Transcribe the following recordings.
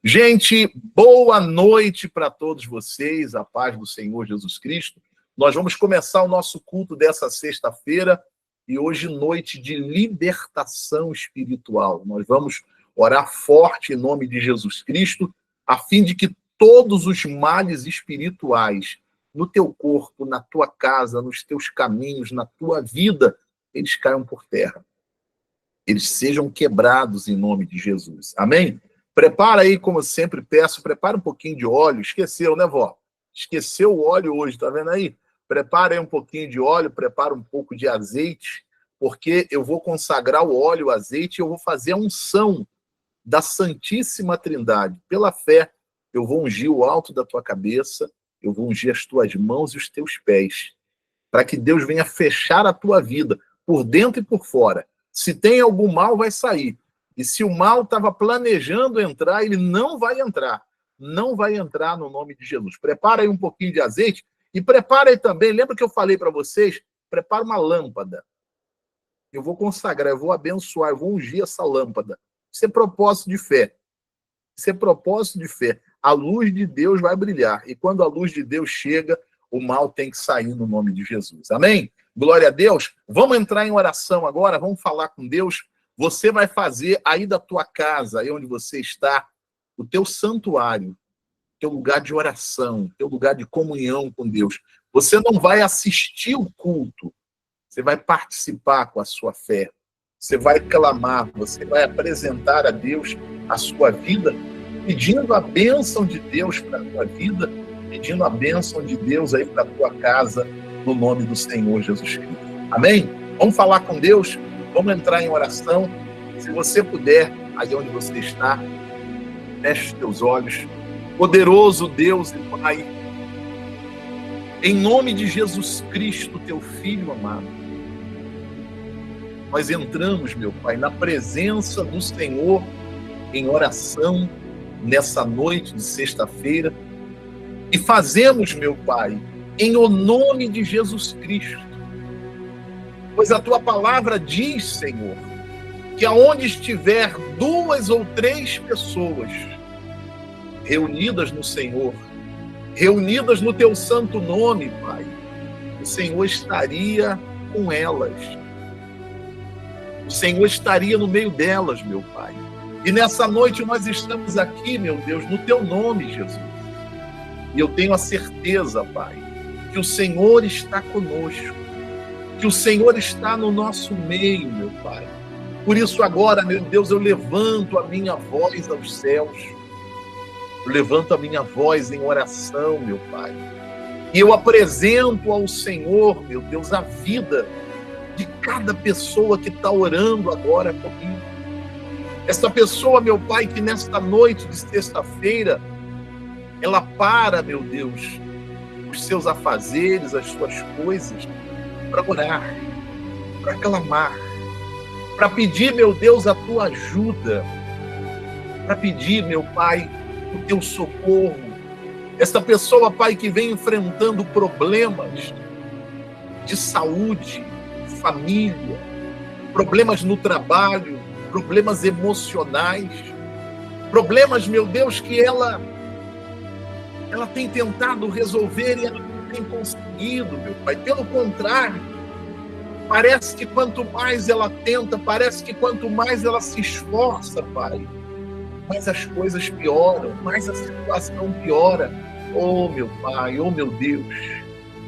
Gente, boa noite para todos vocês, a paz do Senhor Jesus Cristo. Nós vamos começar o nosso culto dessa sexta-feira e hoje noite de libertação espiritual. Nós vamos orar forte em nome de Jesus Cristo, a fim de que todos os males espirituais no teu corpo, na tua casa, nos teus caminhos, na tua vida, eles caiam por terra. Eles sejam quebrados em nome de Jesus. Amém? Prepara aí, como eu sempre peço, prepara um pouquinho de óleo. Esqueceu, né, vó? Esqueceu o óleo hoje, tá vendo aí? Prepara aí um pouquinho de óleo, prepara um pouco de azeite, porque eu vou consagrar o óleo, o azeite, e eu vou fazer a unção da Santíssima Trindade. Pela fé, eu vou ungir o alto da tua cabeça, eu vou ungir as tuas mãos e os teus pés, para que Deus venha fechar a tua vida, por dentro e por fora. Se tem algum mal, vai sair. E se o mal estava planejando entrar, ele não vai entrar. Não vai entrar no nome de Jesus. Prepara aí um pouquinho de azeite e prepara aí também, lembra que eu falei para vocês? Prepara uma lâmpada. Eu vou consagrar, eu vou abençoar, eu vou ungir essa lâmpada. Isso é propósito de fé. Isso é propósito de fé. A luz de Deus vai brilhar. E quando a luz de Deus chega, o mal tem que sair no nome de Jesus. Amém? Glória a Deus. Vamos entrar em oração agora, vamos falar com Deus. Você vai fazer aí da tua casa, aí onde você está, o teu santuário, teu lugar de oração, teu lugar de comunhão com Deus. Você não vai assistir o culto, você vai participar com a sua fé. Você vai clamar, você vai apresentar a Deus a sua vida, pedindo a bênção de Deus para a tua vida, pedindo a bênção de Deus aí para a tua casa, no nome do Senhor Jesus Cristo. Amém? Vamos falar com Deus? Vamos entrar em oração. Se você puder, aí onde você está, feche os teus olhos. Poderoso Deus e Pai, em nome de Jesus Cristo, teu Filho amado, nós entramos, meu Pai, na presença do Senhor em oração nessa noite de sexta-feira e fazemos, meu Pai, em o nome de Jesus Cristo. Pois a tua palavra diz, Senhor, que aonde estiver 2 ou 3 pessoas reunidas no Senhor, reunidas no teu santo nome, Pai, o Senhor estaria com elas. O Senhor estaria no meio delas, meu Pai. E nessa noite nós estamos aqui, meu Deus, no teu nome, Jesus. E eu tenho a certeza, Pai, que o Senhor está conosco, que o Senhor está no nosso meio, meu Pai. Por isso agora, meu Deus, eu levanto a minha voz aos céus, eu levanto a minha voz em oração, meu Pai, e eu apresento ao Senhor, meu Deus, a vida de cada pessoa que está orando agora comigo. Essa pessoa, meu Pai, que nesta noite de sexta-feira, ela para, meu Deus, os seus afazeres, as suas coisas, para orar, para clamar, para pedir, meu Deus, a tua ajuda, para pedir, meu Pai, o teu socorro. Esta pessoa, Pai, que vem enfrentando problemas de saúde, família, problemas no trabalho, problemas emocionais, problemas, meu Deus, que ela tem tentado resolver e ela não tem conseguido, meu Pai. Pelo contrário, parece que quanto mais ela tenta, parece que quanto mais ela se esforça, Pai, mais as coisas pioram, mais a situação piora. Oh, meu Pai, oh, meu Deus,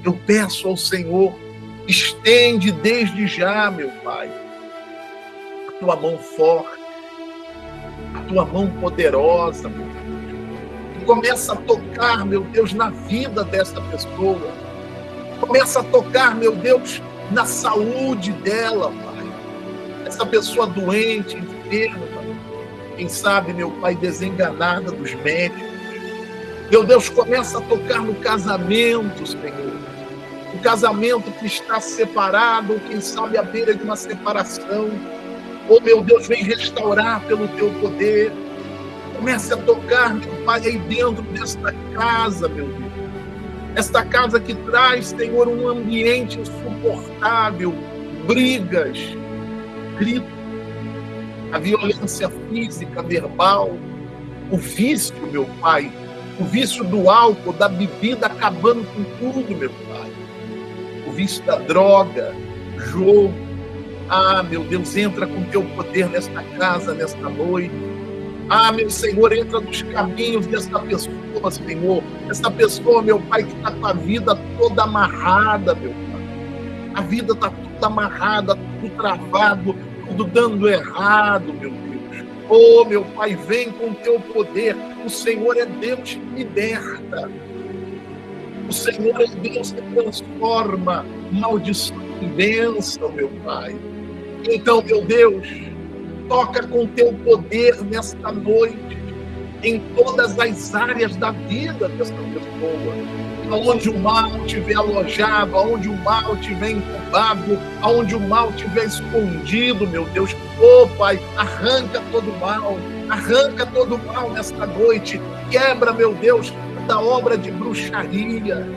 eu peço ao Senhor, estende desde já, meu Pai, a tua mão forte, a tua mão poderosa, meu Deus. Começa a tocar, meu Deus, na vida dessa pessoa. Começa a tocar, meu Deus, na saúde dela, Pai. Essa pessoa doente, enferma, quem sabe, meu Pai, desenganada dos médicos. Meu Deus, começa a tocar no casamento, Senhor. O casamento que está separado, quem sabe à beira de uma separação. Oh, meu Deus, vem restaurar pelo teu poder. Comece a tocar, meu Pai, aí dentro desta casa, meu Deus. Esta casa que traz, Senhor, um ambiente insuportável, brigas, gritos, a violência física, verbal, O vício, meu Pai, o vício do álcool, da bebida, acabando com tudo, meu Pai. O vício da droga, jogo. Ah, meu Deus, entra com teu poder nesta casa, nesta noite. Ah, meu Senhor, entra nos caminhos dessa pessoa, Senhor. Essa pessoa, meu Pai, que está com a vida toda amarrada, meu Pai. A vida está toda amarrada, tudo travado, tudo dando errado, meu Deus. Oh, meu Pai, vem com o teu poder. O Senhor é Deus que liberta. O Senhor é Deus que transforma maldição em bênção, meu Pai. Então, meu Deus, toca com teu poder nesta noite, em todas as áreas da vida dessa pessoa. Aonde o mal estiver alojado, aonde o mal estiver incubado, aonde o mal estiver escondido, meu Deus. Oh, Pai, arranca todo o mal nesta noite. Quebra, meu Deus, toda obra de bruxaria,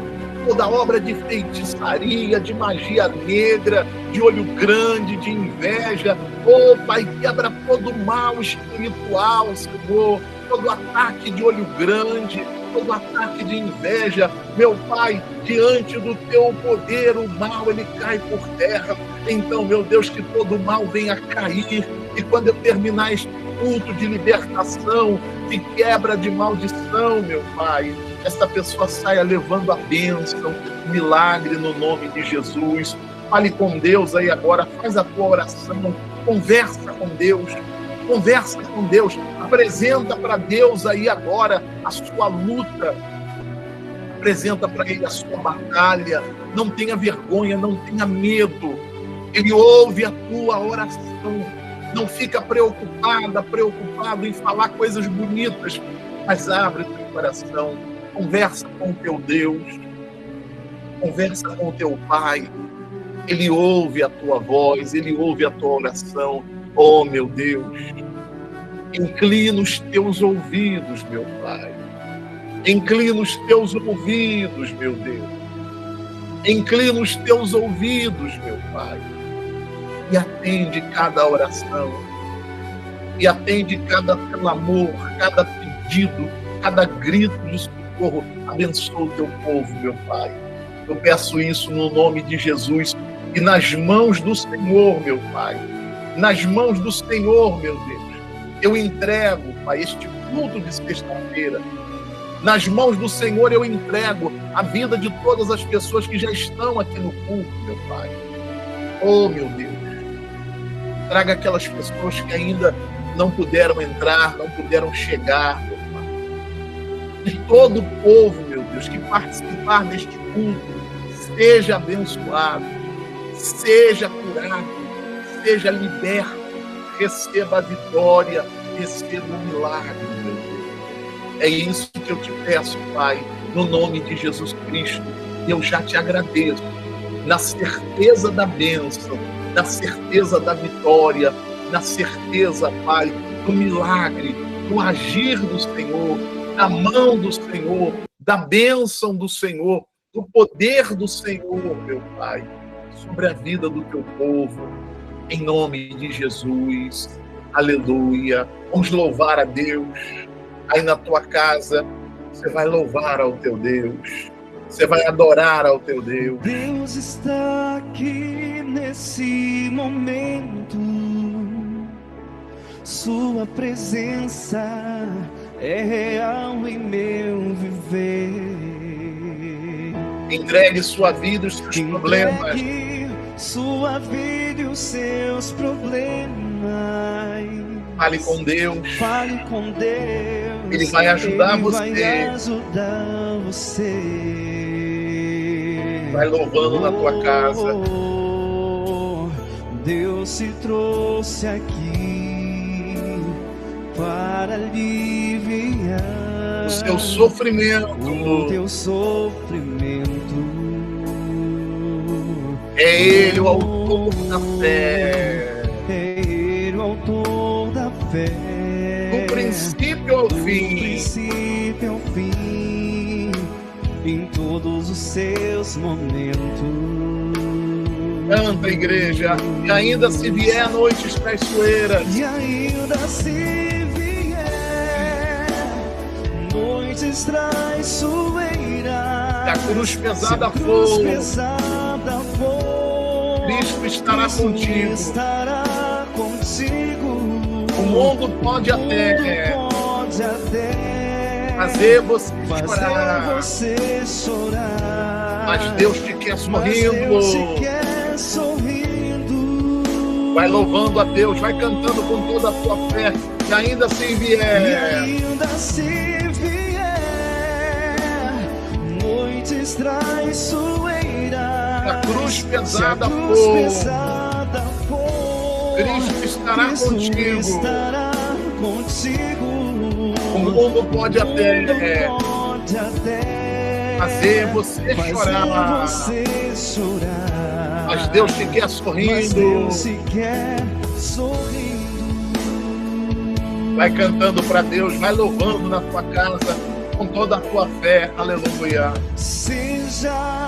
toda obra de feitiçaria, de magia negra, de olho grande, de inveja. Oh, Pai, quebra todo mal espiritual, Senhor, todo ataque de olho grande, todo ataque de inveja. Meu Pai, diante do teu poder, o mal, ele cai por terra. Então, meu Deus, que todo o mal venha cair, e quando eu terminar este culto de libertação, de quebra de maldição, meu Pai, essa pessoa saia levando a bênção, milagre no nome de Jesus. Fale com Deus aí agora, faz a tua oração, conversa com Deus, apresenta para Deus aí agora a sua luta, apresenta para Ele a sua batalha. Não tenha vergonha, não tenha medo. Ele ouve a tua oração. Não fica preocupado em falar coisas bonitas, mas abre o teu coração. Conversa com o teu Deus, conversa com o teu Pai. Ele ouve a tua voz, Ele ouve a tua oração. Oh, meu Deus, inclina os teus ouvidos, meu Pai. Inclina os teus ouvidos, meu Deus. Inclina os teus ouvidos, meu Pai. E atende cada oração. E atende cada clamor, cada pedido, cada grito de socorro. Abençoa o teu povo, meu Pai. Eu peço isso no nome de Jesus. E nas mãos do Senhor, meu Pai. Nas mãos do Senhor, meu Deus. Eu entrego, Pai, este culto de sexta-feira. Nas mãos do Senhor eu entrego a vida de todas as pessoas que já estão aqui no culto, meu Pai. Oh, meu Deus. Traga aquelas pessoas que ainda não puderam entrar, não puderam chegar, meu Pai. E todo o povo, meu Deus, que participar deste culto, seja abençoado, seja curado, seja liberto, receba a vitória, receba o milagre, meu Deus. É isso que eu te peço, Pai, no nome de Jesus Cristo. Eu já te agradeço, na certeza da bênção, na certeza da vitória, na certeza, Pai, do milagre, do agir do Senhor, da mão do Senhor, da bênção do Senhor, do poder do Senhor, meu Pai, sobre a vida do teu povo, em nome de Jesus. Aleluia. Vamos louvar a Deus. Aí na tua casa, você vai louvar ao teu Deus. Você vai adorar ao teu Deus. Deus está aqui nesse momento. Sua presença é real em meu viver. Entregue sua vida e os seus problemas. Entregue sua vida e os seus problemas. Fale com Deus. Fale com Deus. Ele vai ajudar você. Vai ajudar você. Vai louvando na tua casa. Deus se trouxe aqui para aliviar o seu sofrimento. O teu sofrimento. É Ele o autor da fé. É Ele o autor da fé. Do princípio ao fim. Do princípio ao fim. Em todos os seus momentos. Canta, igreja. E ainda se vier noites traiçoeiras. E ainda se vier noites traiçoeiras, Se a cruz pesada for, Cristo estará contigo. O mundo pode até fazer você chorar, mas Deus te quer sorrindo. Vai louvando a Deus, vai cantando com toda a tua fé, e ainda se vier, noites traiçoeiras, a cruz pesada for, Cristo estará contigo. O mundo pode até fazer você chorar, mas Deus te quer sorrindo. Vai cantando para Deus, vai louvando na tua casa com toda a tua fé. Aleluia. Seja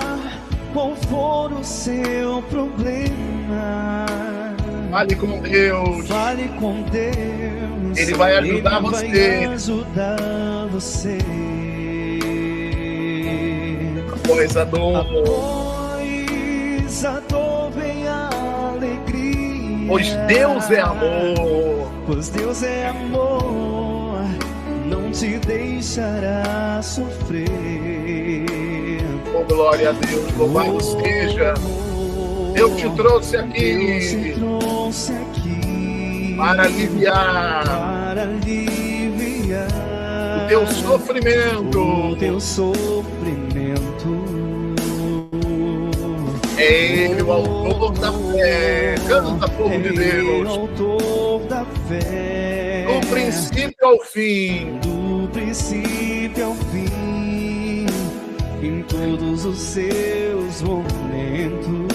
qual for o seu problema, fale com Deus. Ele vai ajudar você. Após a dor vem a alegria. Pois Deus é amor, não te deixará sofrer. Oh, glória a Deus, louvado seja. Eu te trouxe aqui para aliviar o teu sofrimento. É Ele o autor da fé. Canta, povo de Deus. Do princípio ao fim. Em todos os seus momentos.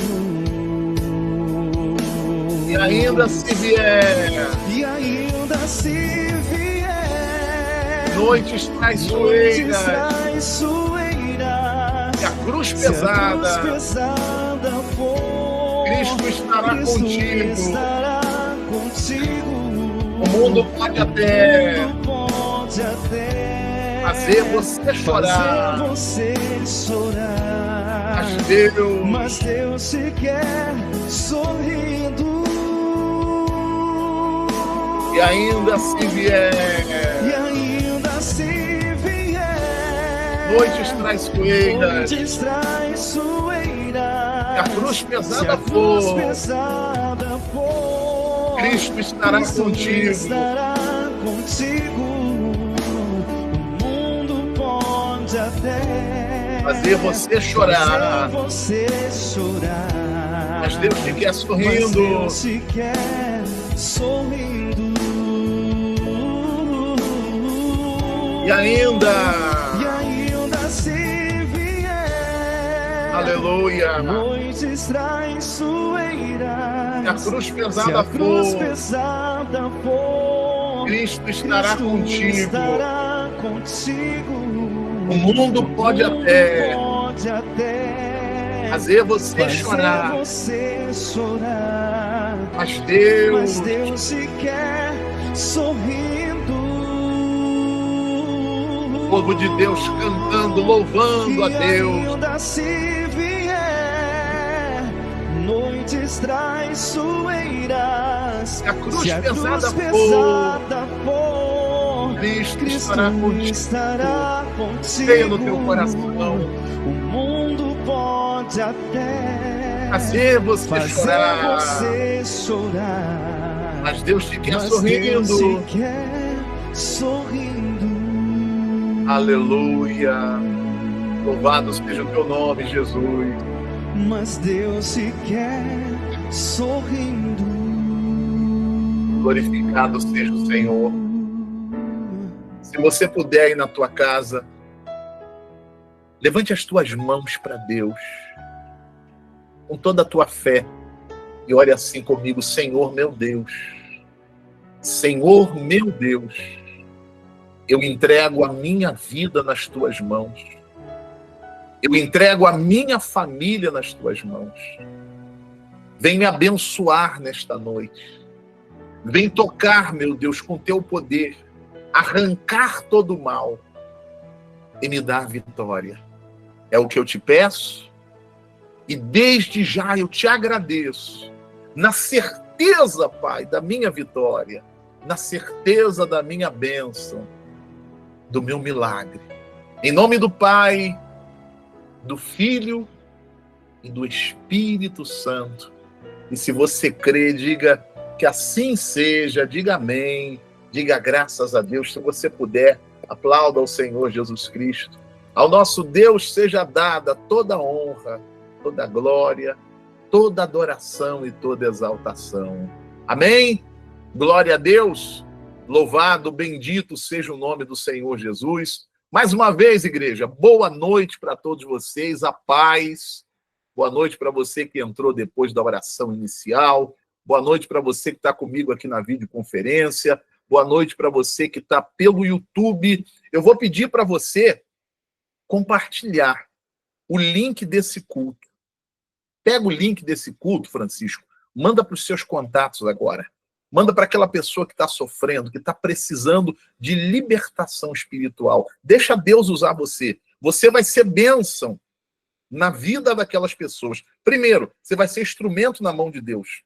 E ainda se vier, noites traiçoeiras, e a cruz pesada for, Cristo estará contigo. O mundo pode até fazer você chorar, mas Deus se quer sorrindo. E ainda se vier, noites traiçoeiras, e a cruz pesada for, Cristo estará contigo. O mundo pode até fazer você chorar, mas Deus te quer sorrindo. E ainda se vier, aleluia, noites traiçoeiras, e a cruz pesada for, Cristo estará contigo. O mundo pode até fazer você chorar, mas Deus se quer sorrindo. O povo de Deus cantando, louvando a Deus. Ainda se vier, noites traiçoeiras, a cruz pesada for, Cristo estará contigo. Tenha no teu coração. O mundo pode até fazer você chorar, mas Deus te quer sorrindo. Aleluia. Louvado seja o teu nome, Jesus. Mas Deus se quer sorrindo. Glorificado seja o Senhor. Se você puder ir na tua casa, levante as tuas mãos para Deus, com toda a tua fé, e ore assim comigo: Senhor meu Deus, Senhor meu Deus, eu entrego a minha vida nas tuas mãos. Eu entrego a minha família nas tuas mãos. Vem me abençoar nesta noite. Vem tocar, meu Deus, com teu poder, arrancar todo o mal. e me dá a vitória. É o que eu te peço, e desde já eu te agradeço, na certeza, Pai, da minha vitória, na certeza da minha bênção, do meu milagre. Em nome do Pai, do Filho e do Espírito Santo. E se você crê, diga que assim seja, diga amém, diga graças a Deus. Se você puder, aplauda ao Senhor Jesus Cristo. Ao nosso Deus seja dada toda honra, toda glória, toda adoração e toda exaltação. Amém? Glória a Deus. Louvado, bendito seja o nome do Senhor Jesus. Mais uma vez, igreja, boa noite para todos vocês, a paz. Boa noite para você que entrou depois da oração inicial. Boa noite para você que está comigo aqui na videoconferência. Boa noite para você que está pelo YouTube. Eu vou pedir para você compartilhar o link desse culto. Pega o link desse culto, Francisco, manda para os seus contatos agora. Manda para aquela pessoa que está sofrendo, que está precisando de libertação espiritual. Deixa Deus usar você. Você vai ser bênção na vida daquelas pessoas. Primeiro, você vai ser instrumento na mão de Deus.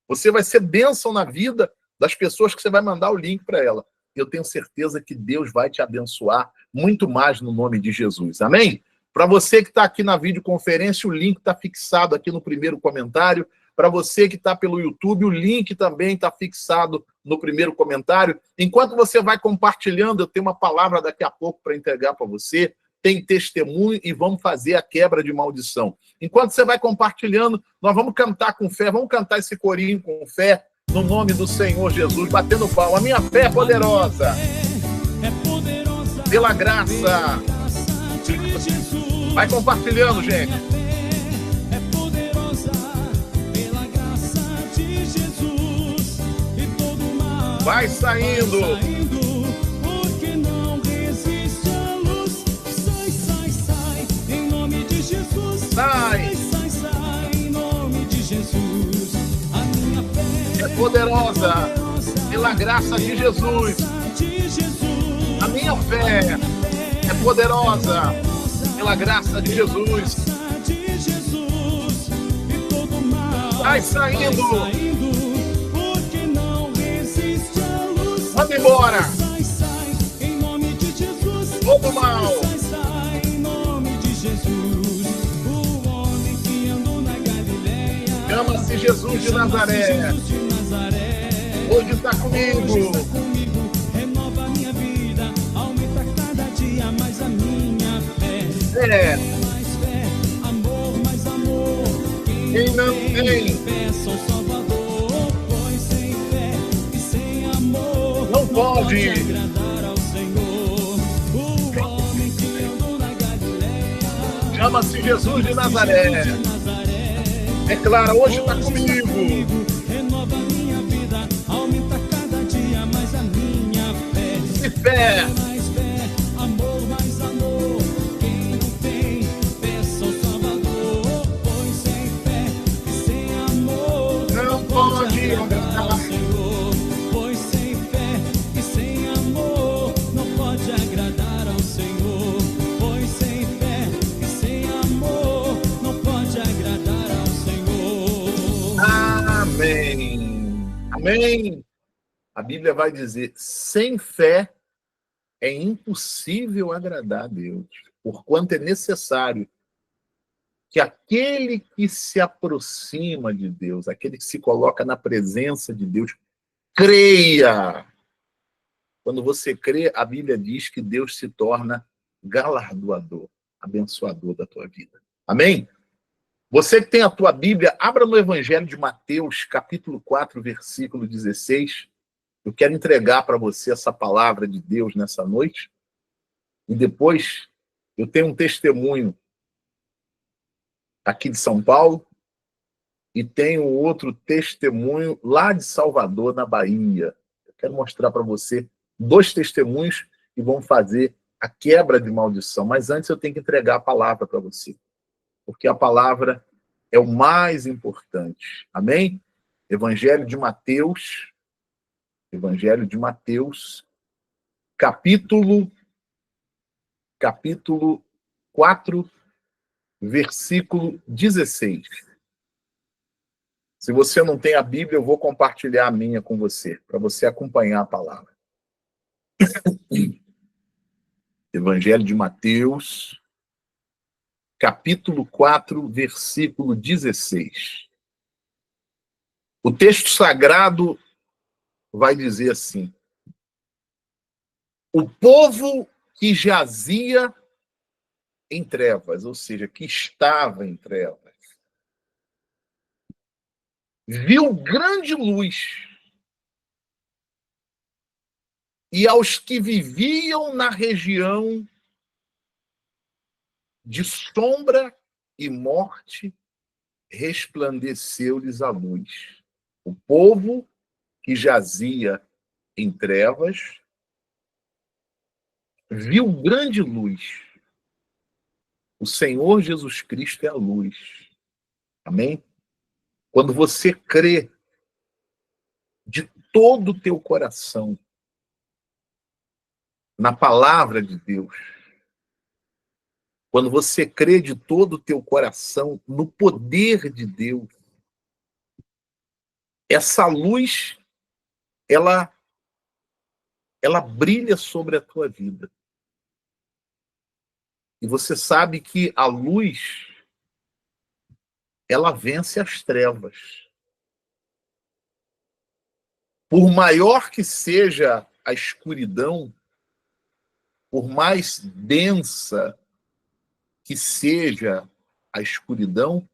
Você vai ser bênção na vida das pessoas que você vai mandar o link para ela. Eu tenho certeza que Deus vai te abençoar muito mais no nome de Jesus. Amém? Para você que está aqui na videoconferência, o link está fixado aqui no primeiro comentário. Para você que está pelo YouTube, o link também está fixado no primeiro comentário. Enquanto você vai compartilhando, eu tenho uma palavra daqui a pouco para entregar para você. Tem testemunho e vamos fazer a quebra de maldição. Enquanto você vai compartilhando, nós vamos cantar com fé, vamos cantar esse corinho com fé, no nome do Senhor Jesus, batendo palma. A minha fé é poderosa. Pela graça. Vai compartilhando, gente. É poderosa pela graça de Jesus. E todo mal vai saindo. Porque não resiste à luz. Sai, sai, sai, em nome de Jesus. Sai. Sai, sai, sai, em nome de Jesus. A minha fé É poderosa pela graça de Jesus. A minha fé é poderosa pela graça de Jesus. Vai saindo. Porque não resiste à luz. Manda embora. Sai, sai, em nome de Jesus. Todo mal. Sai, sai, em nome de Jesus. O homem que andou na Galileia. Chama-se Jesus de Nazaré. Hoje está comigo. Renova a minha vida. Aumenta cada dia mais a minha fé. É. Mais fé, amor, mais amor. Quem não tem, Peça ao Salvador, pois sem fé e sem amor não pode agradar ao Senhor. O homem que andou na Galileia. Chama-se Jesus de Nazaré. Declara, hoje está comigo. Renova minha vida, aumenta cada dia mais a minha fé. E fé. Mais fé, amor, mais amor. Quem não tem, peça ao Salvador. Pois sem fé e sem amor Não pode agradar ao Senhor. Pois sem fé e sem amor não pode agradar ao Senhor. Pois sem fé e sem amor não pode agradar ao Senhor. Amém. Amém. A Bíblia vai dizer, sem fé é impossível agradar a Deus, porquanto é necessário que aquele que se aproxima de Deus, aquele que se coloca na presença de Deus, creia. Quando você crê, a Bíblia diz que Deus se torna galardoador, abençoador da tua vida. Amém? Você que tem a tua Bíblia, abra no Evangelho de Mateus, capítulo 4, versículo 16. Eu quero entregar para você essa palavra de Deus nessa noite. E depois eu tenho um testemunho aqui de São Paulo e tenho outro testemunho lá de Salvador, na Bahia. Eu quero mostrar para você 2 testemunhos que vão fazer a quebra de maldição. Mas antes eu tenho que entregar a palavra para você, porque a palavra é o mais importante. Amém? Evangelho de Mateus, capítulo capítulo 4, versículo 16. Se você não tem a Bíblia, eu vou compartilhar a minha com você, para você acompanhar a palavra. Evangelho de Mateus, capítulo 4, versículo 16. O texto sagrado vai dizer assim: o povo que jazia em trevas, ou seja, que estava em trevas, viu grande luz, e aos que viviam na região de sombra e morte, resplandeceu-lhes a luz. O povo que jazia em trevas viu grande luz. O Senhor Jesus Cristo é a luz. Amém? Quando você crê de todo o teu coração na palavra de Deus, quando você crê de todo o teu coração no poder de Deus, essa luz, ela brilha sobre a tua vida. E você sabe que a luz, ela vence as trevas. Por maior que seja a escuridão, por mais densa que seja a escuridão,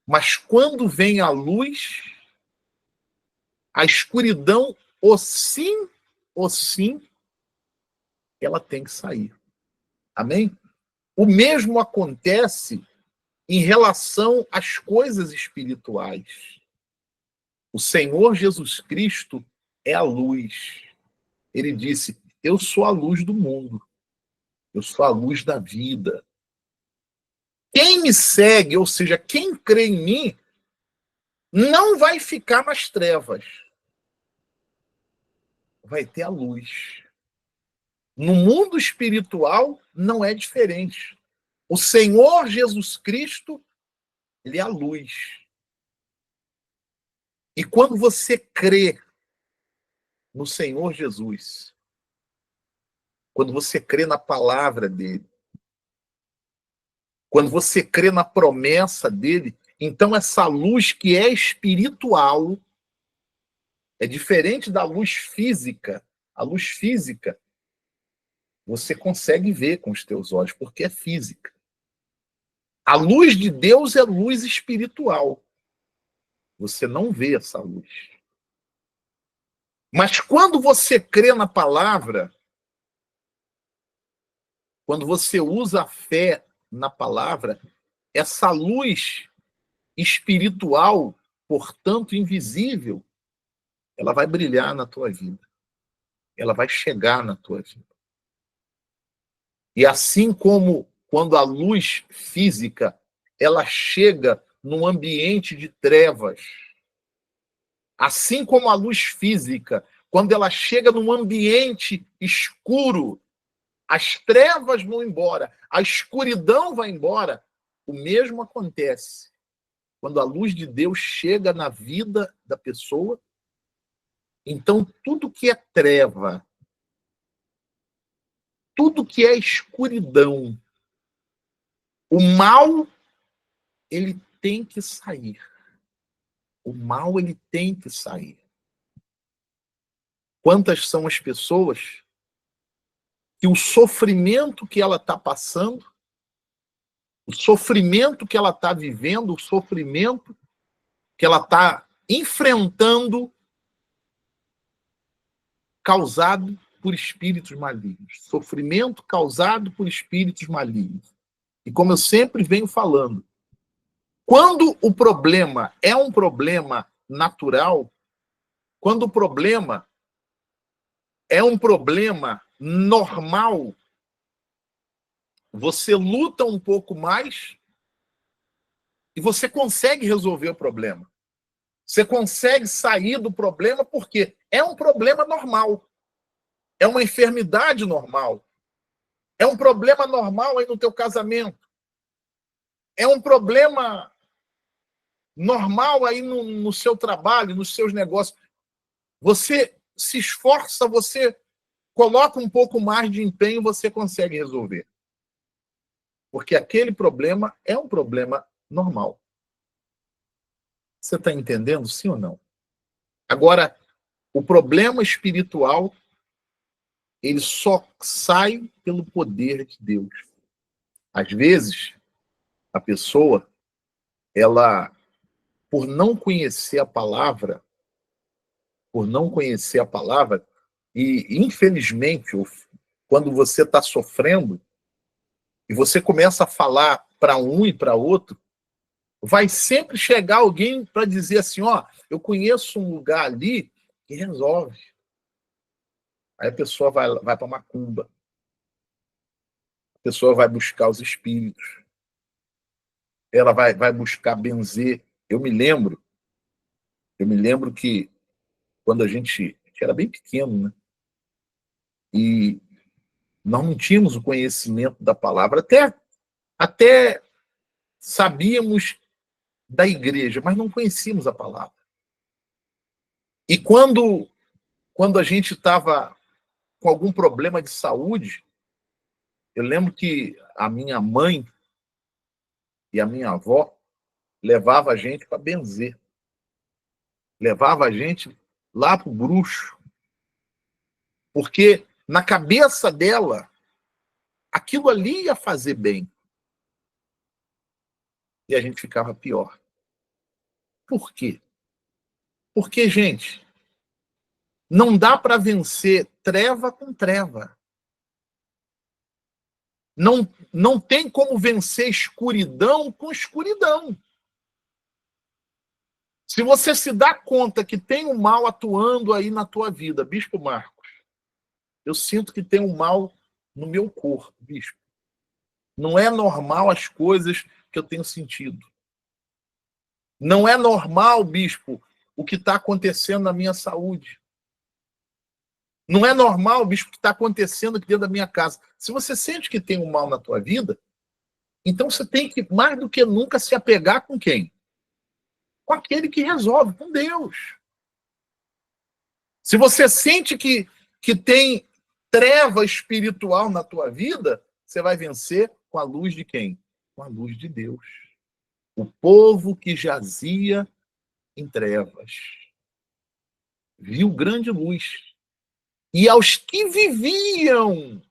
mas quando vem a luz, a escuridão, ou sim, ela tem que sair. Amém? O mesmo acontece em relação às coisas espirituais. O Senhor Jesus Cristo é a luz. Ele disse: eu sou a luz do mundo. Eu sou a luz da vida. Quem me segue, ou seja, quem crê em mim, não vai ficar nas trevas. Vai ter a luz. No mundo espiritual, não é diferente. O Senhor Jesus Cristo, ele é a luz. E quando você crê no Senhor Jesus, quando você crê na palavra dele, quando você crê na promessa dele, então essa luz que é espiritual é diferente da luz física. A luz física você consegue ver com os teus olhos, porque é física. A luz de Deus é luz espiritual. Você não vê essa luz. Mas quando você crê na palavra, quando você usa a fé na palavra, essa luz espiritual, portanto invisível, ela vai brilhar na tua vida. Ela vai chegar na tua vida. E assim como quando a luz física, ela chega num ambiente de trevas, assim como a luz física, quando ela chega num ambiente escuro, as trevas vão embora, a escuridão vai embora, o mesmo acontece quando a luz de Deus chega na vida da pessoa. Então, tudo que é treva, tudo que é escuridão, o mal, ele tem que sair. O mal, ele tem que sair. Quantas são as pessoas que o sofrimento que ela está passando, o sofrimento que ela está vivendo, o sofrimento que ela está enfrentando, causado por espíritos malignos. Sofrimento causado por espíritos malignos. E como eu sempre venho falando, quando o problema é um problema natural, quando o problema é um problema normal, você luta um pouco mais e você consegue resolver o problema. Você consegue sair do problema porque é um problema normal. É uma enfermidade normal. É um problema normal aí no teu casamento. É um problema normal aí no seu trabalho, nos seus negócios. Você se esforça, você coloca um pouco mais de empenho, você consegue resolver. Porque aquele problema é um problema normal. Você está entendendo, sim ou não? Agora, o problema espiritual, ele só sai pelo poder de Deus. Às vezes, a pessoa, ela, por não conhecer a palavra, e infelizmente, quando você está sofrendo, e você começa a falar para um e para outro, vai sempre chegar alguém para dizer assim, ó, eu conheço um lugar ali que resolve. Aí a pessoa vai para macumba. A pessoa vai buscar os espíritos. Ela vai buscar benzer. Eu me lembro que quando a gente era bem pequeno, né? E nós não tínhamos o conhecimento da palavra, até sabíamos da igreja, mas não conhecíamos a palavra. E quando a gente estava com algum problema de saúde, eu lembro que a minha mãe e a minha avó levava a gente para benzer. Levava a gente lá para o bruxo. Porque na cabeça dela, aquilo ali ia fazer bem. E a gente ficava pior. Por quê? Porque, gente, não dá para vencer treva com treva. Não tem como vencer escuridão com escuridão. Se você se dá conta que tem um mal atuando aí na tua vida, Bispo Marcos, eu sinto que tem um mal no meu corpo, Bispo. Não é normal as coisas que eu tenho sentido. Não é normal, Bispo, o que está acontecendo na minha saúde. Não é normal, Bispo, o que está acontecendo aqui dentro da minha casa. Se você sente que tem um mal na tua vida, então você tem que, mais do que nunca, se apegar com quem? Com aquele que resolve, com Deus. Se você sente que tem treva espiritual na tua vida, você vai vencer com a luz de quem? Com a luz de Deus. O povo que jazia em trevas viu grande luz. E aos que viviam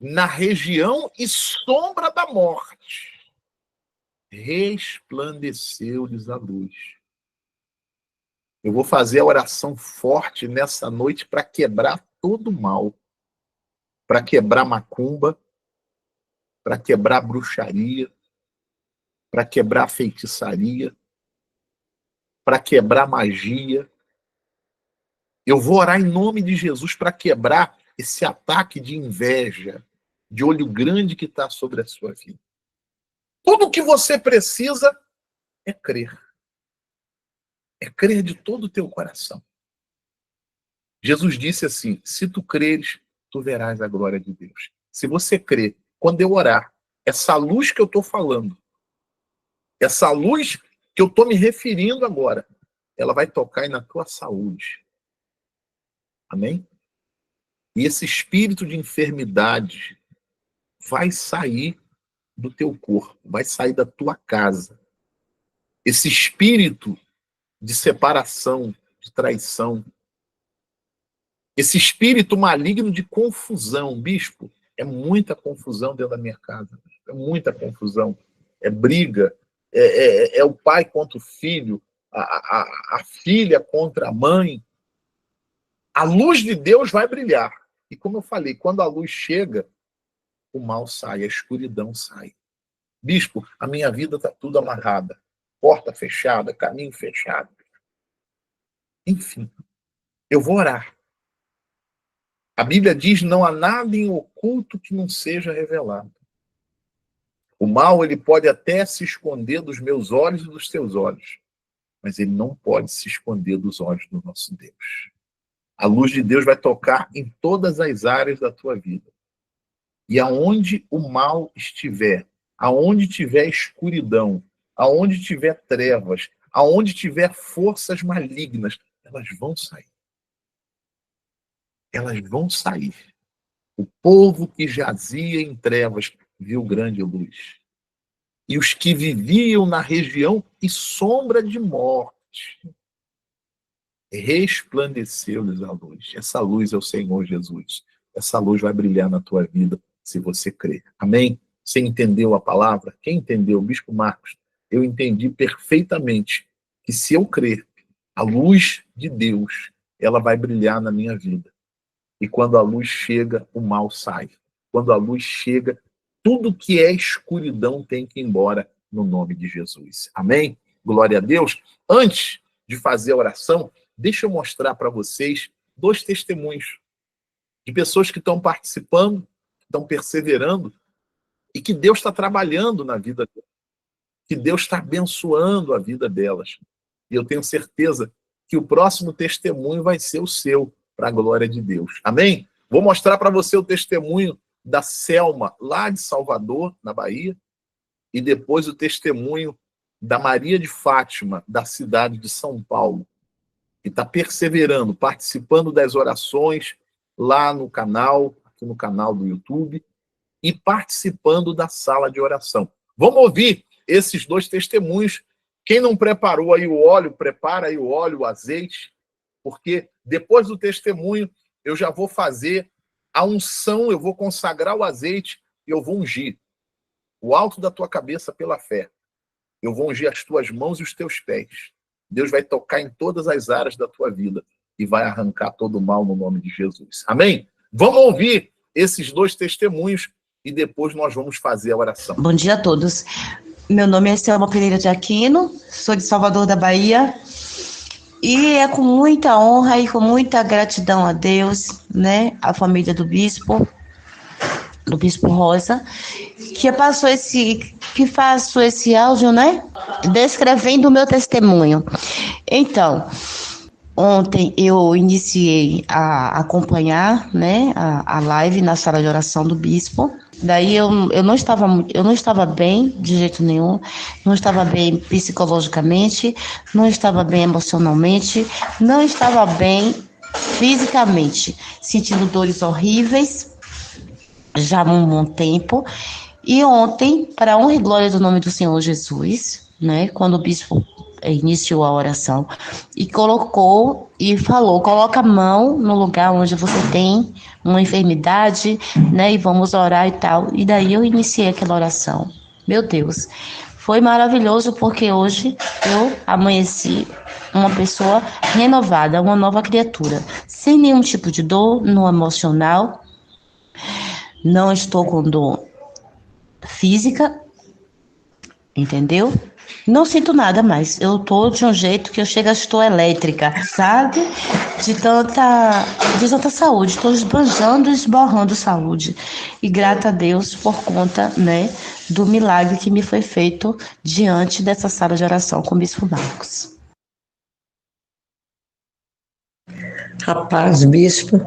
na região e sombra da morte, resplandeceu-lhes a luz. Eu vou fazer a oração forte nessa noite para quebrar todo o mal, para quebrar macumba, para quebrar bruxaria, para quebrar feitiçaria, para quebrar magia. Eu vou orar em nome de Jesus para quebrar esse ataque de inveja, de olho grande que está sobre a sua vida. Tudo o que você precisa é crer. É crer de todo o teu coração. Jesus disse assim, se tu creres, tu verás a glória de Deus. Se você crer, quando eu orar, essa luz que eu estou falando, essa luz que eu estou me referindo agora, ela vai tocar aí na tua saúde. Amém? E esse espírito de enfermidade vai sair do teu corpo, vai sair da tua casa. Esse espírito de separação, de traição, esse espírito maligno de confusão, bispo, é muita confusão dentro da minha casa, é muita confusão, é briga, é o pai contra o filho, a filha contra a mãe. A luz de Deus vai brilhar. E como eu falei, quando a luz chega, o mal sai, a escuridão sai. Bispo, a minha vida está tudo amarrada. Porta fechada, caminho fechado. Enfim, eu vou orar. A Bíblia diz, não há nada em oculto que não seja revelado. O mal, ele pode até se esconder dos meus olhos e dos teus olhos, mas ele não pode se esconder dos olhos do nosso Deus. A luz de Deus vai tocar em todas as áreas da tua vida. E aonde o mal estiver, aonde tiver escuridão, aonde tiver trevas, aonde tiver forças malignas, elas vão sair. Elas vão sair. O povo que jazia em trevas viu grande luz. E os que viviam na região e sombra de morte, resplandeceu-lhes a luz. Essa luz é o Senhor Jesus. Essa luz vai brilhar na tua vida se você crer. Amém? Você entendeu a palavra? Quem entendeu? Bispo Marcos, eu entendi perfeitamente que se eu crer, a luz de Deus, ela vai brilhar na minha vida. E quando a luz chega, o mal sai. Quando a luz chega, tudo que é escuridão tem que ir embora no nome de Jesus. Amém? Glória a Deus. Antes de fazer a oração, deixa eu mostrar para vocês 2 testemunhos de pessoas que estão participando, estão perseverando e que Deus está trabalhando na vida delas, que Deus está abençoando a vida delas. E eu tenho certeza que o próximo testemunho vai ser o seu, para a glória de Deus. Amém? Vou mostrar para você o testemunho da Selma, lá de Salvador, na Bahia, e depois o testemunho da Maria de Fátima, da cidade de São Paulo, que está perseverando, participando das orações lá no canal, aqui no canal do YouTube, e participando da sala de oração. Vamos ouvir esses 2 testemunhos. Quem não preparou aí o óleo, prepara aí o óleo, o azeite, porque depois do testemunho eu já vou fazer a unção, eu vou consagrar o azeite e eu vou ungir o alto da tua cabeça pela fé. Eu vou ungir as tuas mãos e os teus pés. Deus vai tocar em todas as áreas da tua vida e vai arrancar todo o mal no nome de Jesus. Amém? Vamos ouvir esses 2 testemunhos e depois nós vamos fazer a oração. Bom dia a todos. Meu nome é Selma Pereira de Aquino, sou de Salvador da Bahia. E é com muita honra e com muita gratidão a Deus, né, a família do Bispo Rosa, que faço esse áudio, né, descrevendo o meu testemunho. Então, ontem eu iniciei a acompanhar, né, a live na sala de oração do Bispo. Daí eu não estava bem de jeito nenhum, não estava bem psicologicamente, não estava bem emocionalmente, não estava bem fisicamente, sentindo dores horríveis já há um bom tempo. E ontem, para a honra e glória do nome do Senhor Jesus, né, quando o bispo iniciou a oração e colocou e falou: coloca a mão no lugar onde você tem uma enfermidade, né, e vamos orar e tal. E daí eu iniciei aquela oração. Meu Deus, foi maravilhoso, porque hoje eu amanheci uma pessoa renovada, uma nova criatura, sem nenhum tipo de dor no emocional, não estou com dor física, entendeu? Não sinto nada mais. Eu tô de um jeito que eu chego, estou elétrica, sabe? De tanta saúde. Estou esbanjando e esborrando saúde. E grata a Deus por conta, né, do milagre que me foi feito diante dessa sala de oração com o Bispo Marcos. Rapaz, Bispo,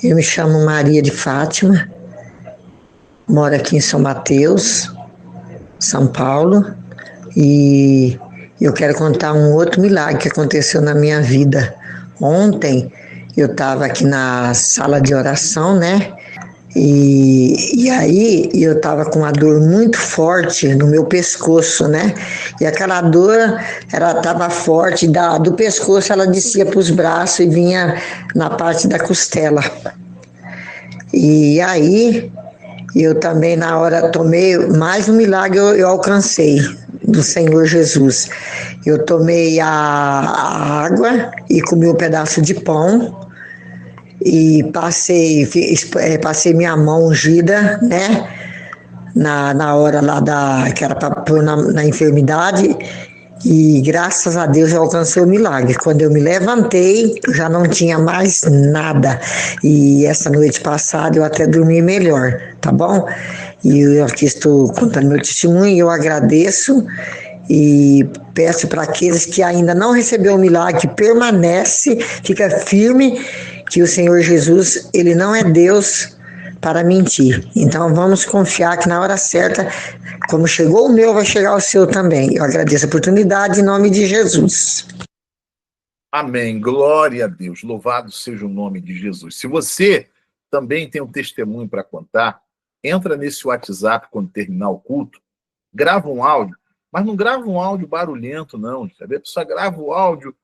eu me chamo Maria de Fátima, moro aqui em São Mateus, São Paulo, e eu quero contar um outro milagre que aconteceu na minha vida. Ontem eu estava aqui na sala de oração, né? E aí eu estava com uma dor muito forte no meu pescoço, né? E aquela dor, ela estava forte, do pescoço ela descia para os braços e vinha na parte da costela. E aí eu também na hora tomei mais um milagre, eu alcancei do Senhor Jesus. Eu tomei a água e comi um pedaço de pão e passei minha mão ungida, né, na hora lá que era para pôr na enfermidade, e graças a Deus eu alcancei o milagre. Quando eu me levantei, eu já não tinha mais nada, e essa noite passada eu até dormi melhor, tá bom? E eu aqui estou contando meu testemunho, e eu agradeço e peço para aqueles que ainda não receberam o milagre, que permanece, fica firme, que o Senhor Jesus, ele não é Deus para mentir. Então vamos confiar que na hora certa, como chegou o meu, vai chegar o seu também. Eu agradeço a oportunidade em nome de Jesus. Amém. Glória a Deus. Louvado seja o nome de Jesus. Se você também tem um testemunho para contar, entra nesse WhatsApp quando terminar o culto, grava um áudio, mas não grava um áudio barulhento, não. Sabe? A pessoa grava o áudio,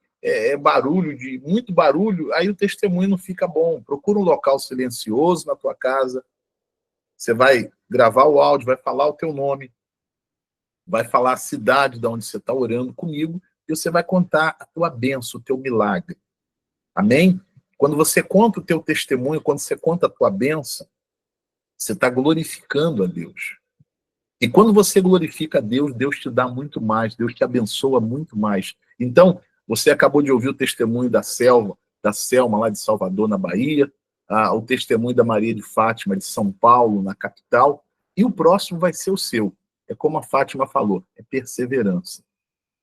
barulho, de muito barulho, aí o testemunho não fica bom. Procura um local silencioso na tua casa. Você vai gravar o áudio, vai falar o teu nome, vai falar a cidade de onde você está orando comigo, e você vai contar a tua bênção, o teu milagre. Amém? Quando você conta o teu testemunho, quando você conta a tua bênção, você está glorificando a Deus. E quando você glorifica a Deus, Deus te dá muito mais, Deus te abençoa muito mais. Então, você acabou de ouvir o testemunho da Selma, lá de Salvador, na Bahia, o testemunho da Maria de Fátima, de São Paulo, na capital, e o próximo vai ser o seu. É como a Fátima falou, é perseverança.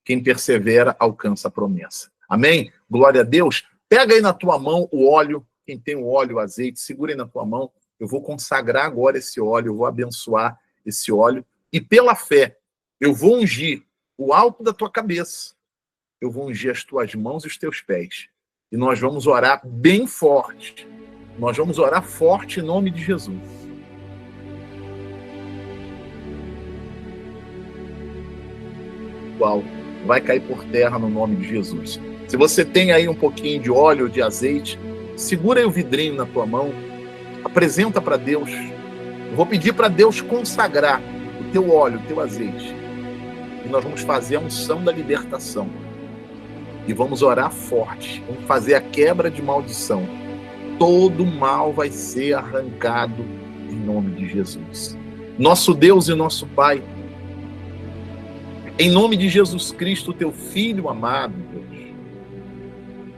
Quem persevera, alcança a promessa. Amém? Glória a Deus. Pega aí na tua mão o óleo, quem tem o óleo, o azeite, segura aí na tua mão. Eu vou consagrar agora esse óleo, eu vou abençoar esse óleo. E pela fé, eu vou ungir o alto da tua cabeça. Eu vou ungir as tuas mãos e os teus pés. E nós vamos orar bem forte. Nós vamos orar forte em nome de Jesus. Qual vai cair por terra no nome de Jesus. Se você tem aí um pouquinho de óleo ou de azeite, segura aí o vidrinho na tua mão, apresenta para Deus. Eu vou pedir para Deus consagrar o teu óleo, o teu azeite. E nós vamos fazer a unção da libertação. E vamos orar forte. Vamos fazer a quebra de maldição. Todo mal vai ser arrancado em nome de Jesus. Nosso Deus e nosso Pai, em nome de Jesus Cristo, teu Filho amado, Deus,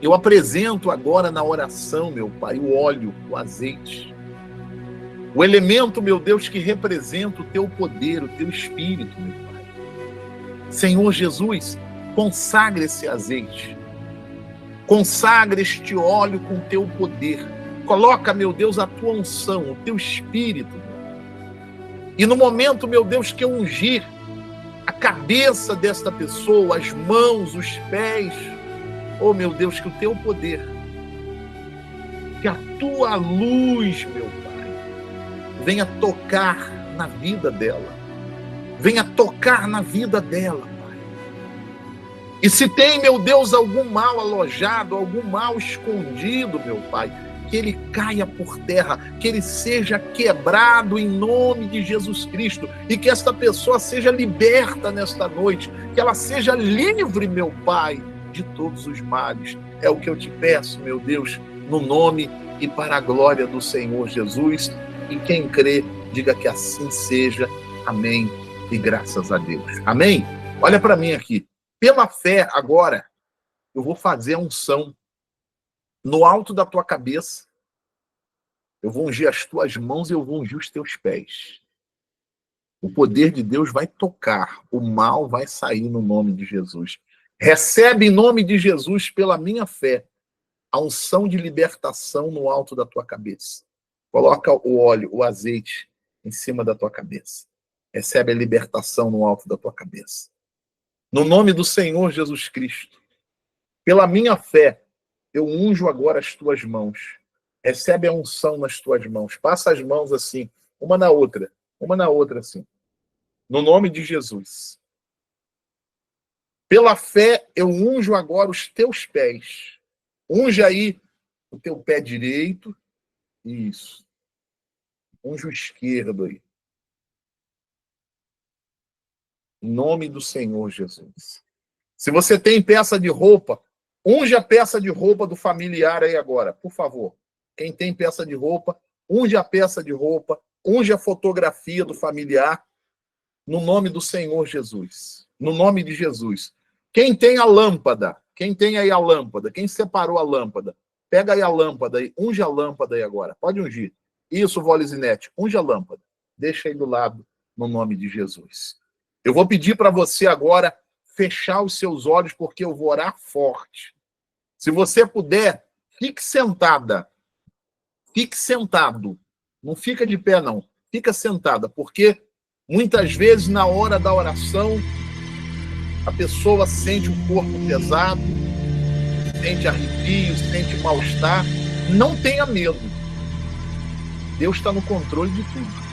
eu apresento agora na oração, meu Pai, o óleo, o azeite, o elemento, meu Deus, que representa o teu poder, o teu Espírito, meu Pai. Senhor Jesus, consagra esse azeite, consagra este óleo com o teu poder, coloca, meu Deus, a tua unção, o teu Espírito, e no momento, meu Deus, que eu ungir a cabeça desta pessoa, as mãos, os pés, oh meu Deus, que o teu poder, que a tua luz, meu Pai, venha tocar na vida dela, venha tocar na vida dela, Pai. E se tem, meu Deus, algum mal alojado, algum mal escondido, meu Pai, que ele caia por terra, que ele seja quebrado em nome de Jesus Cristo, e que esta pessoa seja liberta nesta noite, que ela seja livre, meu Pai, de todos os males. É o que eu te peço, meu Deus, no nome e para a glória do Senhor Jesus. E quem crê, diga que assim seja. Amém. E graças a Deus. Amém? Olha para mim aqui. Pela fé, agora, eu vou fazer a unção no alto da tua cabeça. Eu vou ungir as tuas mãos e eu vou ungir os teus pés. O poder de Deus vai tocar. O mal vai sair no nome de Jesus. Recebe em nome de Jesus, pela minha fé, a unção de libertação no alto da tua cabeça. Coloca o óleo, o azeite em cima da tua cabeça. Recebe a libertação no alto da tua cabeça. No nome do Senhor Jesus Cristo, pela minha fé, eu unjo agora as tuas mãos. Recebe a unção nas tuas mãos. Passa as mãos assim, uma na outra assim. No nome de Jesus. Pela fé, eu unjo agora os teus pés. Unge aí o teu pé direito. Isso. Unge o esquerdo aí. Em nome do Senhor Jesus. Se você tem peça de roupa, unge a peça de roupa do familiar aí agora, por favor. Quem tem peça de roupa, unge a peça de roupa, unge a fotografia do familiar, no nome do Senhor Jesus. No nome de Jesus. Quem tem a lâmpada, quem tem aí a lâmpada, quem separou a lâmpada, pega aí a lâmpada aí, unge a lâmpada aí agora. Pode ungir. Isso, Volizinete, unge a lâmpada. Deixa aí do lado, no nome de Jesus. Eu vou pedir para você agora fechar os seus olhos, porque eu vou orar forte. Se você puder, fique sentada. Fique sentado. Não fica de pé, não. Fica sentada, porque muitas vezes na hora da oração a pessoa sente o corpo pesado, sente arrepio, sente mal-estar. Não tenha medo. Deus está no controle de tudo.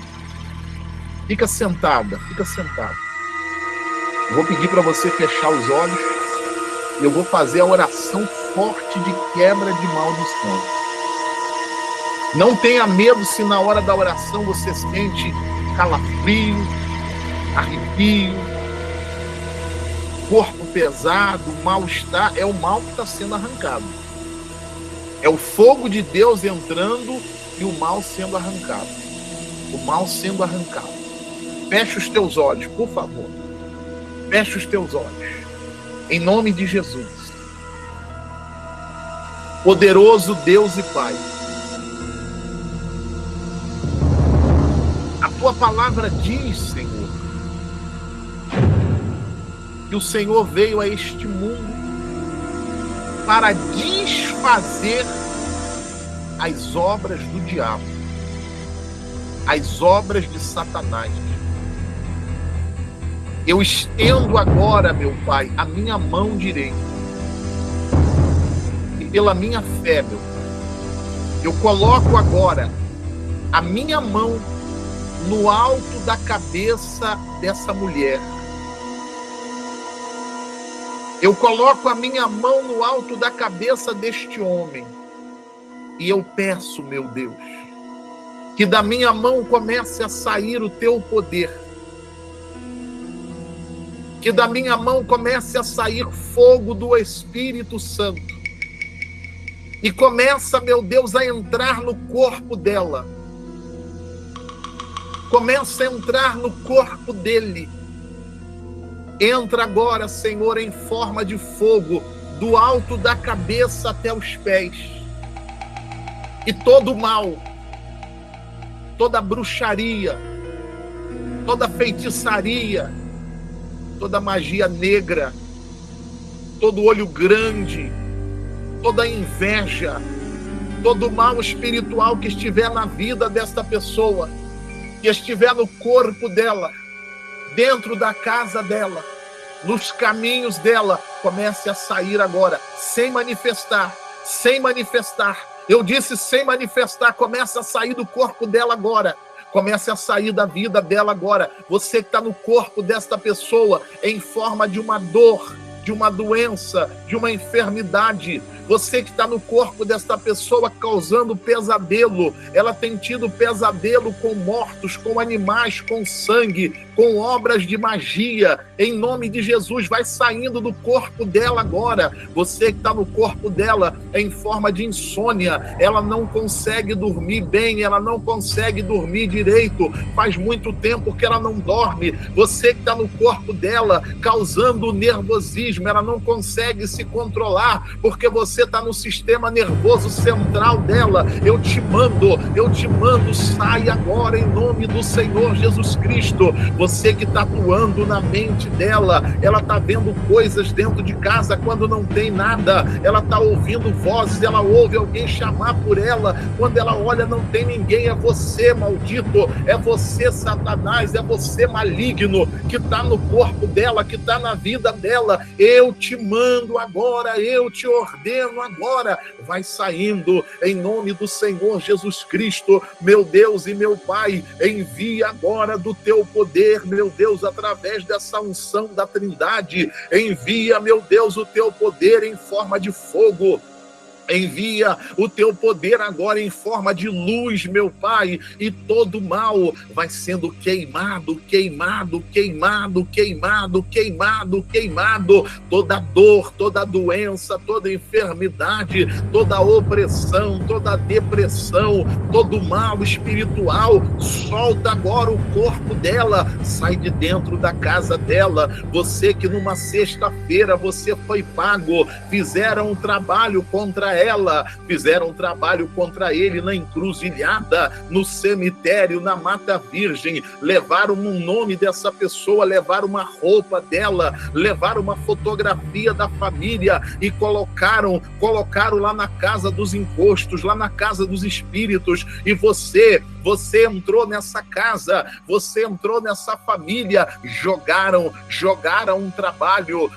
Fica sentada, fica sentado. Eu vou pedir para você fechar os olhos e eu vou fazer a oração forte de quebra de maldição. Não tenha medo se na hora da oração você sente calafrio, arrepio, corpo pesado, mal-estar. É o mal que está sendo arrancado. É o fogo de Deus entrando e o mal sendo arrancado. O mal sendo arrancado. Feche os teus olhos, por favor. Feche os teus olhos. Em nome de Jesus. Poderoso Deus e Pai. A tua palavra diz, Senhor, que o Senhor veio a este mundo para desfazer as obras do diabo, as obras de Satanás. Eu estendo agora, meu Pai, a minha mão direita. E pela minha fé, meu Pai, eu coloco agora a minha mão no alto da cabeça dessa mulher. Eu coloco a minha mão no alto da cabeça deste homem. E eu peço, meu Deus, que da minha mão comece a sair o teu poder. Que da minha mão comece a sair fogo do Espírito Santo. E começa, meu Deus, a entrar no corpo dela. Começa a entrar no corpo dele. Entra agora, Senhor, em forma de fogo, do alto da cabeça até os pés. E todo mal, toda bruxaria, toda feitiçaria, toda magia negra, todo olho grande, toda inveja, todo mal espiritual que estiver na vida desta pessoa, que estiver no corpo dela, dentro da casa dela, nos caminhos dela, comece a sair agora, sem manifestar, sem manifestar. Eu disse sem manifestar, começa a sair do corpo dela agora. Comece a sair da vida dela agora. Você que está no corpo desta pessoa, em forma de uma dor, de uma doença, de uma enfermidade. Você que está no corpo desta pessoa causando pesadelo. Ela tem tido pesadelo com mortos, com animais, com sangue, com obras de magia. Em nome de Jesus, vai saindo do corpo dela agora. Você que está no corpo dela em forma de insônia. Ela não consegue dormir bem, ela não consegue dormir direito. Faz muito tempo que ela não dorme. Você que está no corpo dela causando nervosismo. Ela não consegue se controlar porque você está no sistema nervoso central dela. Eu te mando, sai agora em nome do Senhor Jesus Cristo. Você que está atuando na mente dela, ela está vendo coisas dentro de casa quando não tem nada, ela está ouvindo vozes, ela ouve alguém chamar por ela, quando ela olha não tem ninguém. É você, maldito, é você, Satanás, é você, maligno, que está no corpo dela, que está na vida dela. Eu te mando agora, eu te ordeno agora, vai saindo em nome do Senhor Jesus Cristo. Meu Deus e meu Pai, envia agora do teu poder, meu Deus, através dessa unção da Trindade. Envia, meu Deus, o teu poder em forma de fogo. Envia o teu poder agora em forma de luz, meu Pai, e todo mal vai sendo queimado, queimado, queimado, queimado, queimado, queimado. Toda dor, toda doença, toda enfermidade, toda opressão, toda depressão, todo mal espiritual, solta agora o corpo dela, sai de dentro da casa dela. Você que numa sexta-feira você foi pago, fizeram um trabalho contra ela, fizeram trabalho contra ele na encruzilhada, no cemitério, na Mata Virgem, levaram um nome dessa pessoa, levaram uma roupa dela, levaram uma fotografia da família e colocaram lá na casa dos encostos, lá na casa dos espíritos. E você entrou nessa casa, você entrou nessa família, jogaram um trabalho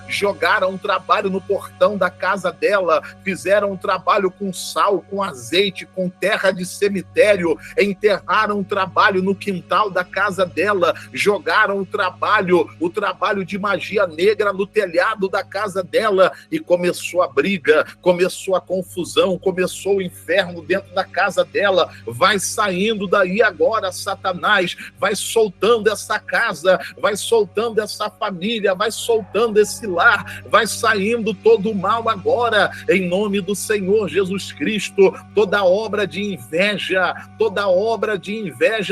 no portão da casa dela, fizeram um trabalho com sal, com azeite, com terra de cemitério, enterraram um trabalho no quintal da casa dela, jogaram o trabalho de magia negra no telhado da casa dela, e começou a briga, começou a confusão, começou o inferno dentro da casa dela. Vai saindo daí agora, Satanás, vai soltando essa casa, vai soltando essa família, vai soltando esse lar, vai saindo todo o mal agora, em nome do Senhor Jesus Cristo. Toda obra de inveja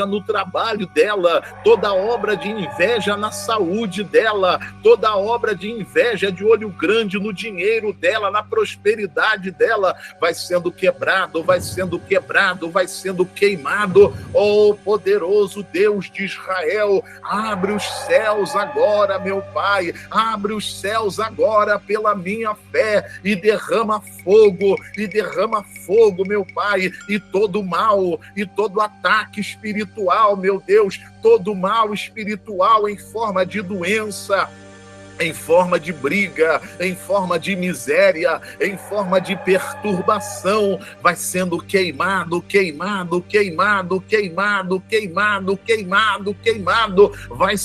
no trabalho dela, toda obra de inveja na saúde dela, toda obra de inveja de olho grande no dinheiro dela, na prosperidade dela, vai sendo quebrado, vai sendo queimado. Oh, poderoso Deus de Israel, abre os céus agora, meu Pai, abre os céus agora pela minha fé e derrama fogo, meu Pai, e todo mal, e todo ataque espiritual, meu Deus, todo mal espiritual em forma de doença, em forma de briga, em forma de miséria, em forma de perturbação, vai sendo queimado, vai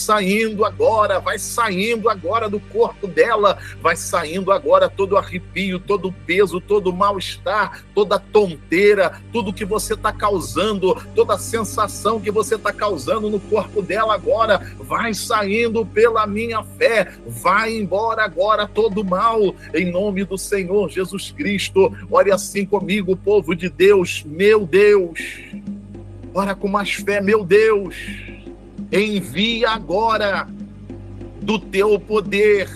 saindo agora do corpo dela, vai saindo agora todo arrepio, todo peso, todo mal-estar, toda tonteira, tudo que você está causando, toda sensação que você está causando no corpo dela agora, vai saindo pela minha fé. Vai embora agora todo mal, em nome do Senhor Jesus Cristo. Ore assim comigo, povo de Deus. Meu Deus, ora com mais fé. Meu Deus, envia agora do teu poder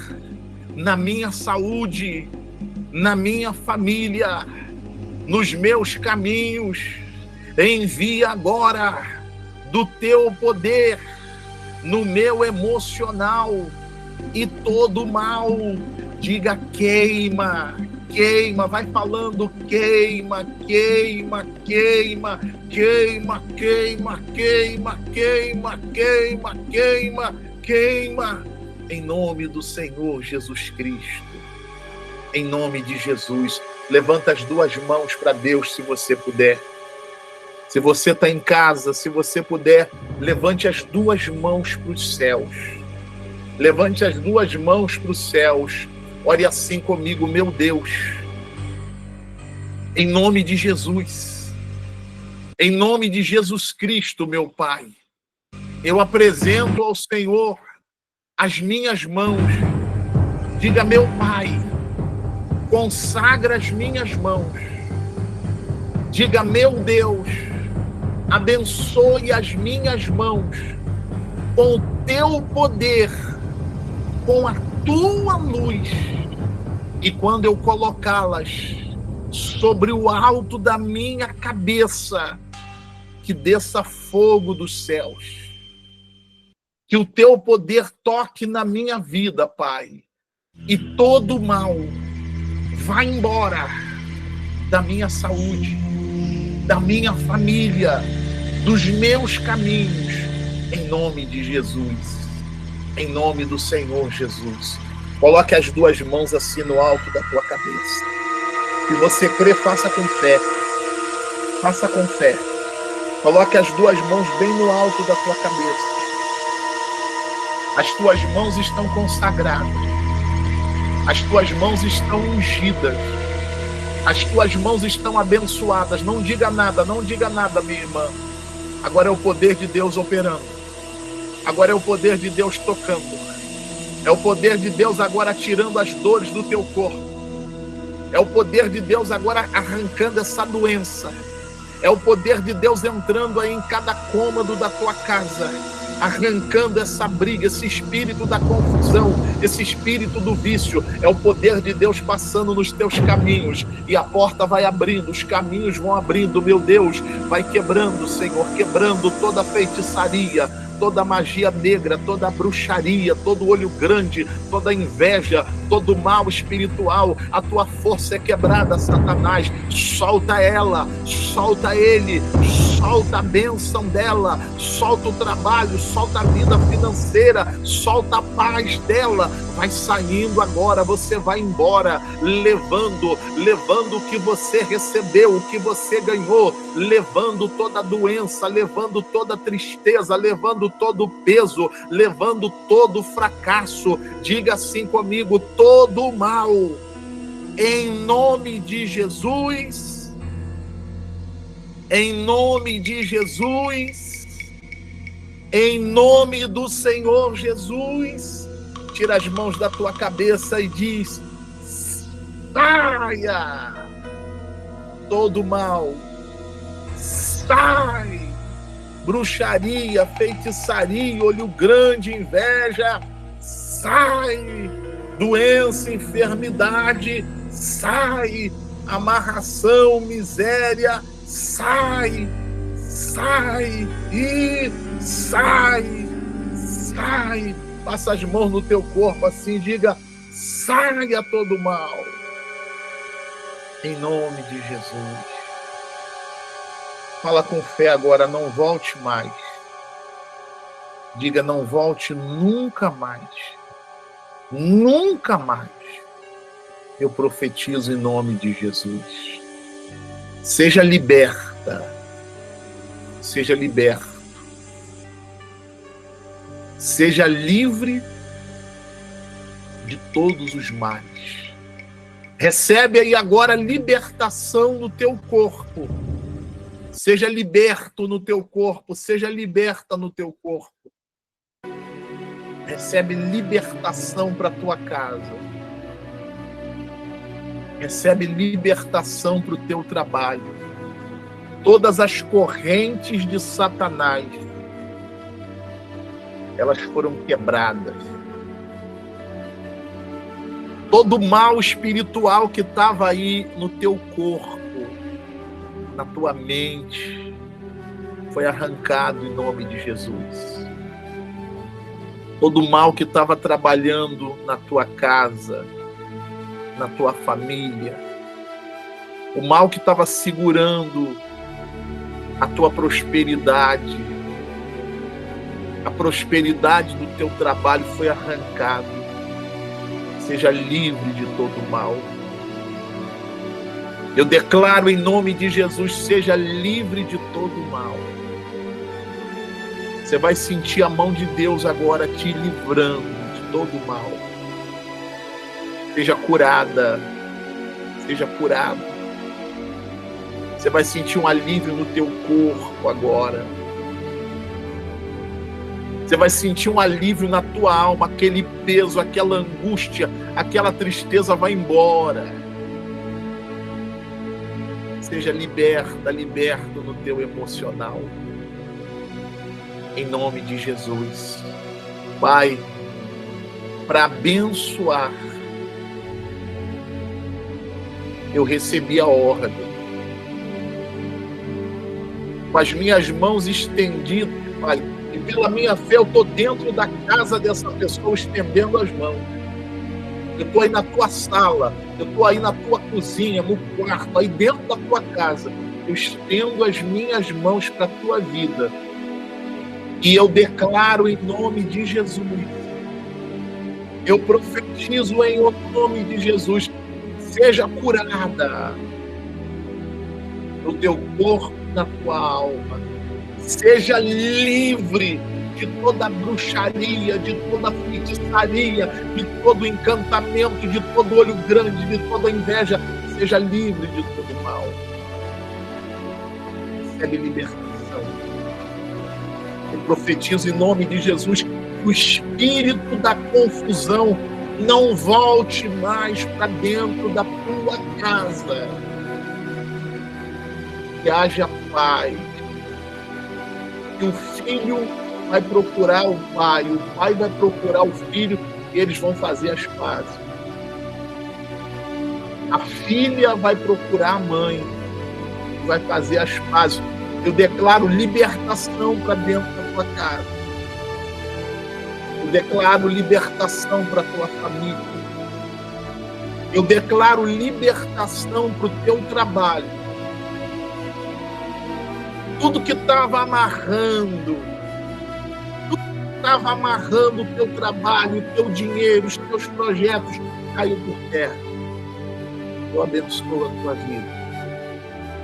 na minha saúde, na minha família, nos meus caminhos. Envia agora do teu poder no meu emocional, e todo mal, diga queima, vai falando queima, em nome do Senhor Jesus Cristo, em nome de Jesus. Levanta as duas mãos para Deus, se você puder. Se você está em casa, se você puder, levante as duas mãos para os céus. Levante as duas mãos para os céus. Ore assim comigo, meu Deus. Em nome de Jesus. Em nome de Jesus Cristo, meu Pai. Eu apresento ao Senhor as minhas mãos. Diga, meu Pai, consagra as minhas mãos. Diga, meu Deus, abençoe as minhas mãos com o teu poder, com a tua luz, e quando eu colocá-las sobre o alto da minha cabeça, que desça fogo dos céus, que o teu poder toque na minha vida, Pai, e todo mal vá embora da minha saúde, da minha família, dos meus caminhos, em nome de Jesus. Em nome do Senhor Jesus. Coloque as duas mãos assim no alto da tua cabeça. Se você crê, faça com fé. Faça com fé. Coloque as duas mãos bem no alto da tua cabeça. As tuas mãos estão consagradas. As tuas mãos estão ungidas. As tuas mãos estão abençoadas. Não diga nada, minha irmã. Agora é o poder de Deus operando. Agora é o poder de Deus tocando. É o poder de Deus agora tirando as dores do teu corpo. É o poder de Deus agora arrancando essa doença. É o poder de Deus entrando aí em cada cômodo da tua casa. arrancando essa briga, esse espírito da confusão, esse espírito do vício. É o poder de Deus passando nos teus caminhos, e a porta vai abrindo, os caminhos vão abrindo, meu Deus, vai quebrando, Senhor, quebrando toda feitiçaria, toda magia negra, toda bruxaria, todo olho grande, toda inveja, todo mal espiritual. A tua força é quebrada, Satanás. Solta ela, solta ele, solta a bênção dela, solta o trabalho, solta a vida financeira, solta a paz dela. Vai saindo agora, você vai embora, levando o que você recebeu, o que você ganhou, levando toda a doença, levando toda a tristeza, levando todo o peso, levando todo o fracasso. Diga assim comigo: todo o mal, em nome de Jesus, em nome de Jesus, em nome do Senhor Jesus. Tira as mãos da tua cabeça e diz: saia todo mal, sai, bruxaria, feitiçaria, olho grande, inveja, sai, doença, enfermidade, sai, amarração, miséria, sai, sai e sai, sai. Passa as mãos no teu corpo assim, diga: saia todo mal, em nome de Jesus. Fala com fé agora: não volte mais. Diga: não volte nunca mais. Nunca mais. Eu profetizo em nome de Jesus. Seja liberta. Seja liberto. Seja livre de todos os males. Recebe aí agora libertação no teu corpo. Seja liberto no teu corpo, seja liberta no teu corpo. Recebe libertação para a tua casa. Recebe libertação para o teu trabalho. Todas as correntes de Satanás, elas foram quebradas. Todo mal espiritual que estava aí no teu corpo, na tua mente, foi arrancado em nome de Jesus. Todo mal que estava trabalhando na tua casa, na tua família, o mal que estava segurando a tua prosperidade, a prosperidade do teu trabalho foi arrancado. Seja livre de todo mal. Eu declaro em nome de Jesus: seja livre de todo mal. Você vai sentir a mão de Deus agora te livrando de todo mal. Seja curada. Seja curado. Você vai sentir um alívio no teu corpo agora. Você vai sentir um alívio na tua alma. Aquele peso, aquela angústia, aquela tristeza vai embora. Seja liberta, liberto no teu emocional. Em nome de Jesus. Pai, para abençoar, eu recebi a ordem. Com as minhas mãos estendidas, Pai, e pela minha fé eu estou dentro da casa dessa pessoa estendendo as mãos. Eu estou aí na tua sala, eu estou aí na tua cozinha, no quarto, aí dentro da tua casa. Eu estendo as minhas mãos para a tua vida. E eu declaro em nome de Jesus. Eu profetizo em nome de Jesus. Seja curada no teu corpo, na tua alma. Seja livre de toda bruxaria, de toda feitiçaria, de todo encantamento, de todo olho grande, de toda inveja. Seja livre de todo mal. Recebe libertação. Eu profetizo em nome de Jesus que o espírito da confusão não volte mais para dentro da tua casa. Que haja paz. Que o Filho vai procurar o pai vai procurar o filho e eles vão fazer as pazes. A filha vai procurar a mãe, vai fazer as pazes. Eu declaro libertação para dentro da tua casa. Eu declaro libertação para a tua família. Eu declaro libertação para o teu trabalho. Tudo que estava amarrando, o teu trabalho, o teu dinheiro, os teus projetos, caiu por terra. Eu abençoo a tua vida.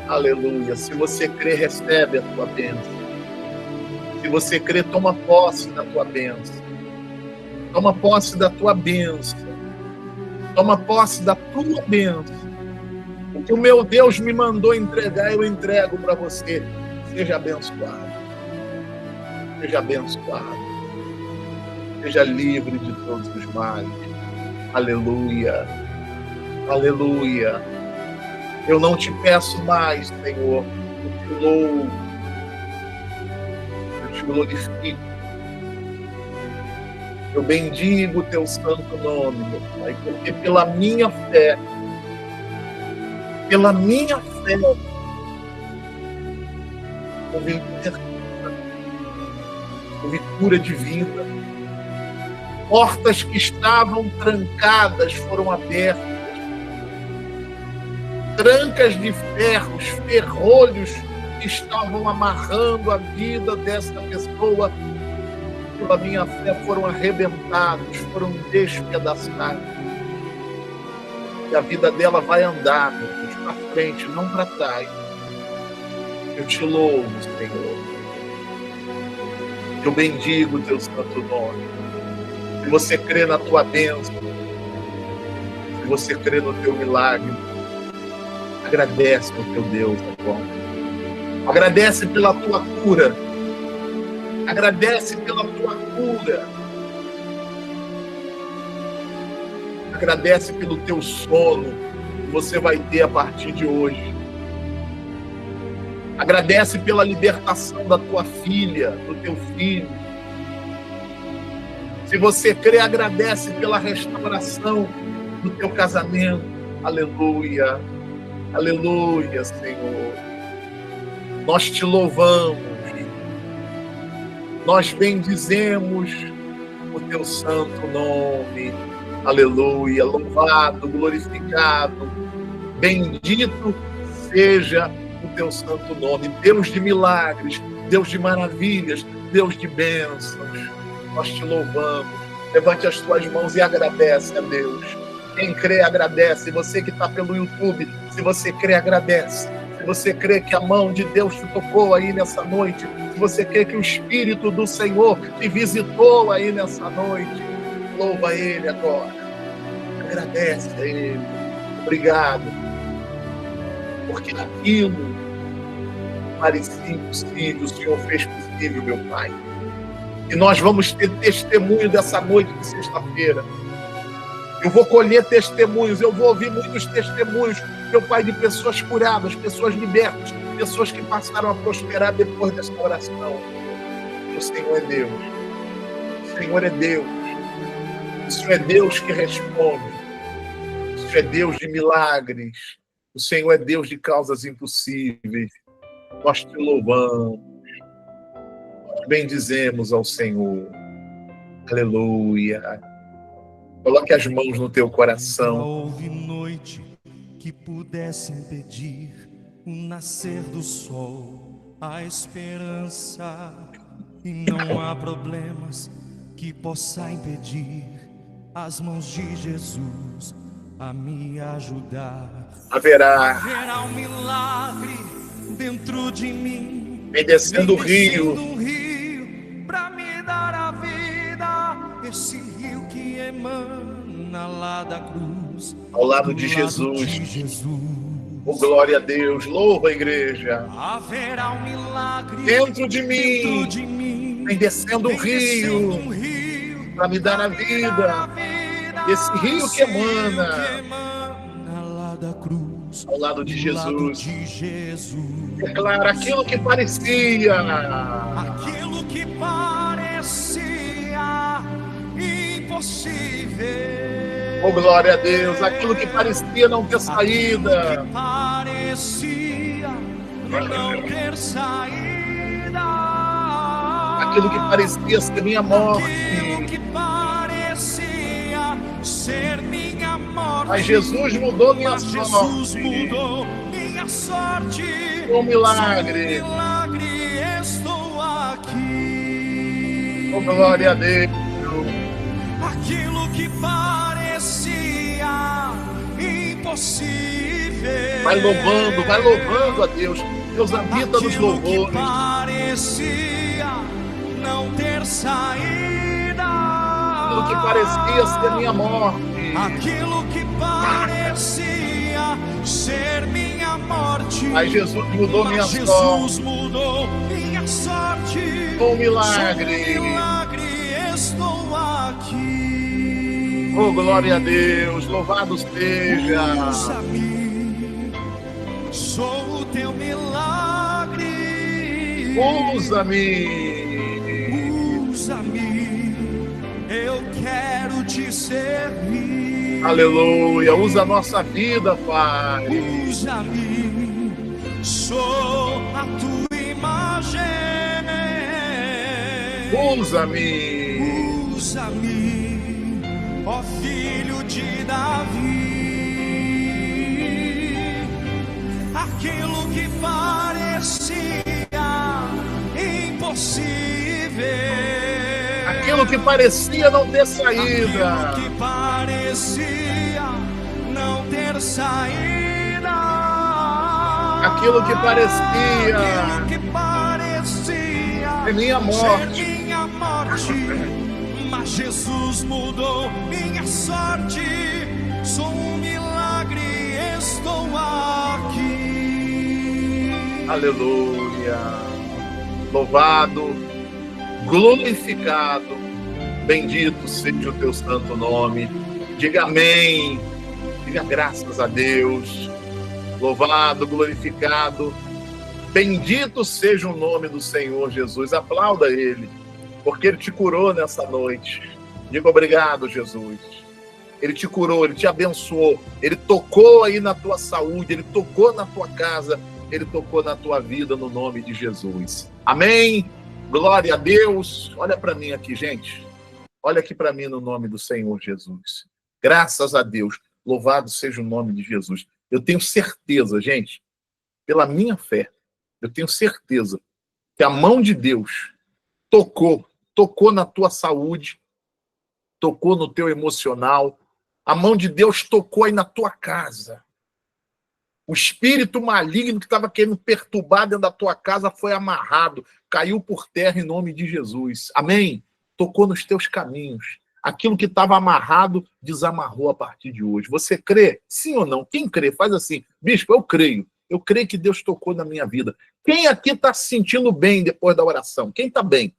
Aleluia. Se você crê, recebe a tua bênção. Se você crê, toma posse da tua bênção. Toma posse da tua bênção. Toma posse da tua bênção. O que o meu Deus me mandou entregar, eu entrego para você. Seja abençoado. Seja abençoado. Seja livre de todos os males. Aleluia. Aleluia. Eu não te peço mais, Senhor. Eu te louvo. Eu te glorifico. Eu bendigo o teu santo nome, meu Pai, porque pela minha fé, houve cura de vida. Portas que estavam trancadas foram abertas. Trancas de ferros, ferrolhos que estavam amarrando a vida dessa pessoa, pela minha fé, foram arrebentados, foram despedaçados. E a vida dela vai andar, meu Deus, para frente, não para trás. Eu te louvo, Senhor. Eu bendigo o teu santo nome. Se você crê na tua bênção, se você crê no teu milagre, agradece ao teu Deus agora. Agradece pela tua cura. Agradece pela tua cura. Agradece pelo teu sono que você vai ter a partir de hoje. Agradece pela libertação da tua filha, do teu filho. Se você crê, agradece pela restauração do teu casamento. Aleluia. Aleluia, Senhor. Nós te louvamos. Nós bendizemos o teu santo nome. Aleluia. Louvado, glorificado, bendito seja o teu santo nome. Deus de milagres, Deus de maravilhas, Deus de bênçãos. Nós te louvamos. Levante as tuas mãos e agradece a Deus. Quem crê, agradece. Você que está pelo YouTube, se você crê, agradece. Se você crê que a mão de Deus te tocou aí nessa noite, se você crê que o Espírito do Senhor te visitou aí nessa noite, louva Ele agora. Agradece a Ele. Obrigado. Porque aquilo que parecia impossível, o Senhor fez possível, meu Pai. E nós vamos ter testemunho dessa noite de sexta-feira. Eu vou colher testemunhos, eu vou ouvir muitos testemunhos, meu Pai, de pessoas curadas, pessoas libertas, pessoas que passaram a prosperar depois dessa oração. O Senhor é Deus. O Senhor é Deus. O Senhor é Deus que responde. O Senhor é Deus de milagres. O Senhor é Deus de causas impossíveis. Nós te louvamos. Nós bendizemos ao Senhor. Aleluia. Coloque as mãos no teu coração. Nunca houve noite que pudesse impedir o nascer do sol, a esperança. E não há problemas que possa impedir as mãos de Jesus a me ajudar. Haverá um milagre dentro de mim, vem descendo o rio para me dar a vida, esse rio que emana lá da cruz, ao lado de Jesus. Oh, glória a Deus, louva a igreja. Haverá um milagre dentro de mim, vem descendo o rio para me dar a vida, esse rio que emana lá da cruz, ao lado de Jesus. Declara aquilo que parecia parecia impossível. Oh, glória a Deus, aquilo que parecia não ter saída. Parecia não ter saída. Aquilo que parecia ser minha morte. Aquilo que parecia ser minha morte. Mas Jesus mudou minha sorte. Jesus mudou minha sorte. Um milagre. Um milagre, estou aqui. Oh, glória a Deus. Aquilo que parecia impossível. Vai louvando a Deus. Deus habita nos louvores. Parecia não ter saída. Aquilo que parecia ser minha morte. Aquilo que parecia ser minha morte. Mas Jesus mudou minha sorte. Jesus mudou minha sorte. Um milagre. Um milagre, estou aqui. Oh, glória a Deus. Louvado seja. Usa-me, sou o teu milagre. Usa-me. Usa-me, eu quero te servir. Aleluia. Usa a nossa vida, Pai. Usa-me, sou a tua imagem. Usa-me. Usa-me, ó Filho de Davi. Aquilo que parecia impossível. Aquilo que parecia não ter saída. Aquilo que parecia não ter saída. Aquilo que parecia ser minha morte. minha morte. Mas Jesus mudou minha sorte. Sou um milagre, estou aqui. Aleluia. Louvado, glorificado, bendito seja o teu santo nome. Diga amém. Diga graças a Deus. Louvado, glorificado, bendito seja o nome do Senhor Jesus. Aplauda Ele, porque Ele te curou nessa noite. Diga obrigado, Jesus. Ele te curou, Ele te abençoou, Ele tocou aí na tua saúde, Ele tocou na tua casa, Ele tocou na tua vida no nome de Jesus. Amém? Glória a Deus. Olha para mim aqui, gente. Olha aqui para mim no nome do Senhor Jesus. Graças a Deus. Louvado seja o nome de Jesus. Eu tenho certeza, gente, pela minha fé, eu tenho certeza que a mão de Deus tocou na tua saúde, tocou no teu emocional, a mão de Deus tocou aí na tua casa. O espírito maligno que estava querendo perturbar dentro da tua casa foi amarrado, caiu por terra em nome de Jesus. Amém? Tocou nos teus caminhos. Aquilo que estava amarrado, desamarrou a partir de hoje. Você crê? Sim ou não? Quem crê? Faz assim. Bispo, eu creio. Eu creio que Deus tocou na minha vida. Quem aqui está se sentindo bem depois da oração? Quem está bem?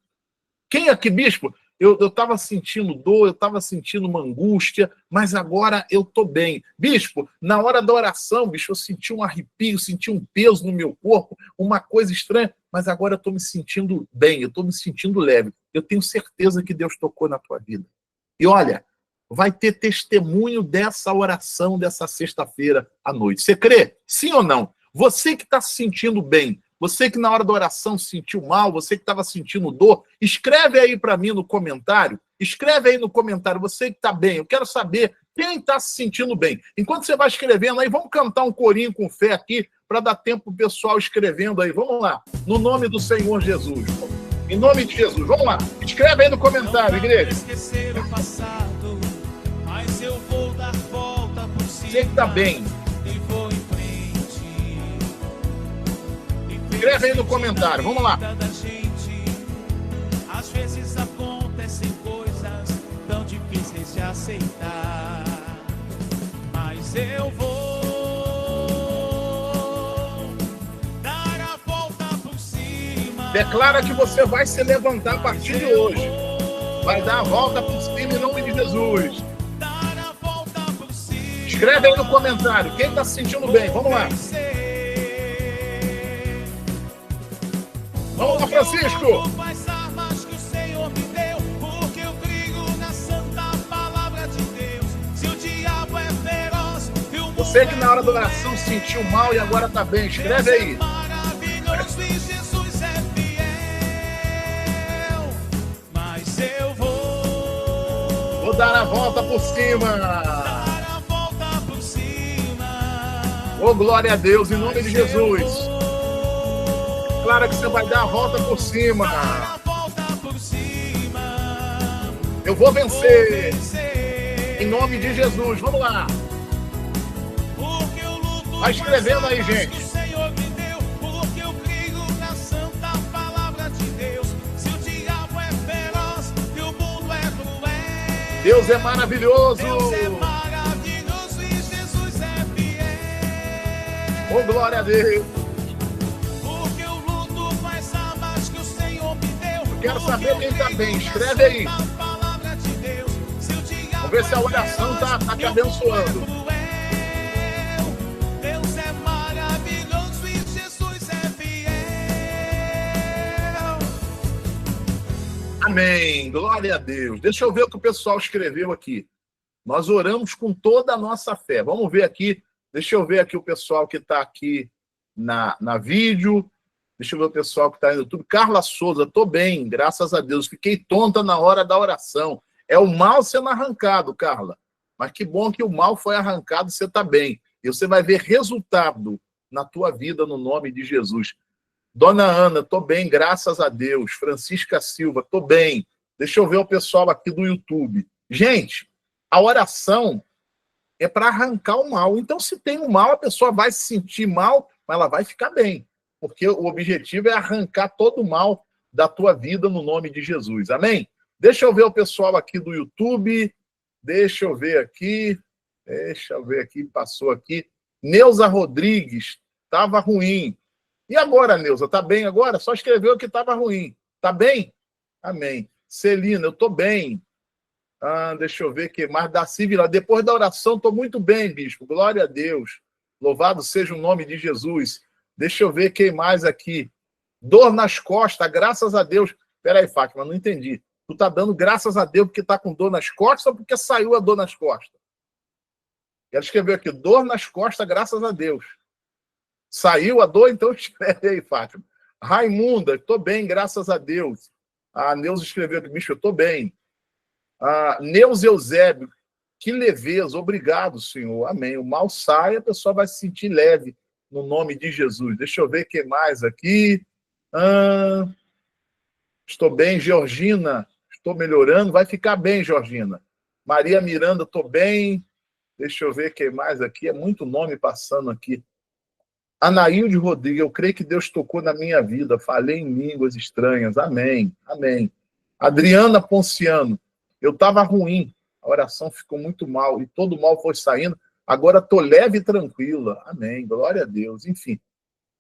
Quem aqui, bispo? Eu estava sentindo dor, eu estava sentindo uma angústia, mas agora eu estou bem. Bispo, na hora da oração, bicho, eu senti um arrepio, senti um peso no meu corpo, uma coisa estranha, mas agora eu estou me sentindo bem, eu estou me sentindo leve. Eu tenho certeza que Deus tocou na tua vida. E olha, vai ter testemunho dessa oração dessa sexta-feira à noite. Você crê? Sim ou não? Você que está se sentindo bem, você que na hora da oração se sentiu mal, você que estava sentindo dor, escreve aí para mim no comentário, escreve aí no comentário, você que está bem, eu quero saber quem está se sentindo bem. Enquanto você vai escrevendo aí, vamos cantar um corinho com fé aqui, para dar tempo pro pessoal escrevendo aí. Vamos lá, no nome do Senhor Jesus. Em nome de Jesus, vamos lá. Escreve aí no comentário, igreja. Esquecer o passado, mas eu vou dar volta por cima. Você que está bem. E vou em frente. Escreve aí no comentário, vamos lá. Às vezes acontecem coisas tão difíceis de aceitar, mas eu vou dar a volta por cima. Declara que você vai se levantar a partir de hoje. Vai dar a volta por cima em nome de Jesus. Escreve aí no comentário. Quem está se sentindo bem? Vamos lá. Vamos lá, Francisco. As armas que o Senhor me deu. Você que na hora da oração sentiu mal e agora tá bem, escreve aí. Maravilhoso e Jesus é fiel, mas eu vou dar a volta por cima. dar a volta por cima. Ô, glória a Deus, em nome de Jesus. Claro que você vai dar a volta por cima. Dar a volta por cima. Eu vou Vou vencer. vencer. Em nome de Jesus. Vamos lá. Porque eu luto Vai escrevendo aí, com as gente. que o Senhor me deu, porque eu creio na santa palavra de Deus. Se o diabo é feroz e o mundo é cruel, Deus é maravilhoso. Deus é maravilhoso e Jesus é fiel. Ô, glória a Deus. Porque eu luto com as armas que o Senhor me deu. Eu quero porque saber eu quem tá creio bem. na Escreve aí. santa palavra de Deus. Se o diabo Vamos ver se a é oração tá feroz te e o mundo é abençoando. cruel, Deus é maravilhoso e Jesus é fiel. Amém. Glória a Deus. Deixa eu ver o que o pessoal escreveu aqui. Nós oramos com toda a nossa fé. Vamos ver aqui. Deixa eu ver aqui o pessoal que está aqui na vídeo. Deixa eu ver o pessoal que está no YouTube. Carla Souza, estou bem, graças a Deus. Fiquei tonta na hora da oração. É o mal sendo arrancado, Carla. Mas que bom que o mal foi arrancado, você está bem. E você vai ver resultado na tua vida, no nome de Jesus. Dona Ana, estou bem, graças a Deus. Francisca Silva, estou bem. Deixa eu ver o pessoal aqui do YouTube. Gente, a oração é para arrancar o mal. Então, se tem um mal, a pessoa vai se sentir mal, mas ela vai ficar bem. Porque o objetivo é arrancar todo o mal da tua vida no nome de Jesus. Amém? Deixa eu ver o pessoal aqui do YouTube. Deixa eu ver aqui. Passou aqui. Neuza Rodrigues, estava ruim. E agora, Neuza, tá bem agora? Só escreveu que estava ruim. Tá bem? Amém. Celina, eu tô bem. Deixa eu ver o que mais. Darcy Vila, depois da oração, estou muito bem, bispo. Glória a Deus. Louvado seja o nome de Jesus. Deixa eu ver quem mais aqui. Dor nas costas, graças a Deus. Peraí, Fátima, não entendi. Tu tá dando graças a Deus porque tá com dor nas costas ou porque saiu a dor nas costas? Ela escreveu aqui, dor nas costas, graças a Deus. Saiu a dor, então escreve aí, Fátima. Raimunda, estou bem, graças a Deus. A Neuza escreveu aqui, bicho, eu estou bem. Neuza Eusébio, que leveza, obrigado, Senhor. Amém. O mal sai, a pessoa vai se sentir leve no nome de Jesus. Deixa eu ver quem mais aqui. Estou bem, Georgina. Estou melhorando. Vai ficar bem, Georgina. Maria Miranda, estou bem. Deixa eu ver quem mais aqui. É muito nome passando aqui. Anaílde Rodrigues, eu creio que Deus tocou na minha vida. Falei em línguas estranhas. Amém. Amém. Adriana Ponciano, eu estava ruim. A oração ficou muito mal. E todo mal foi saindo. Agora estou leve e tranquila. Amém. Glória a Deus. Enfim.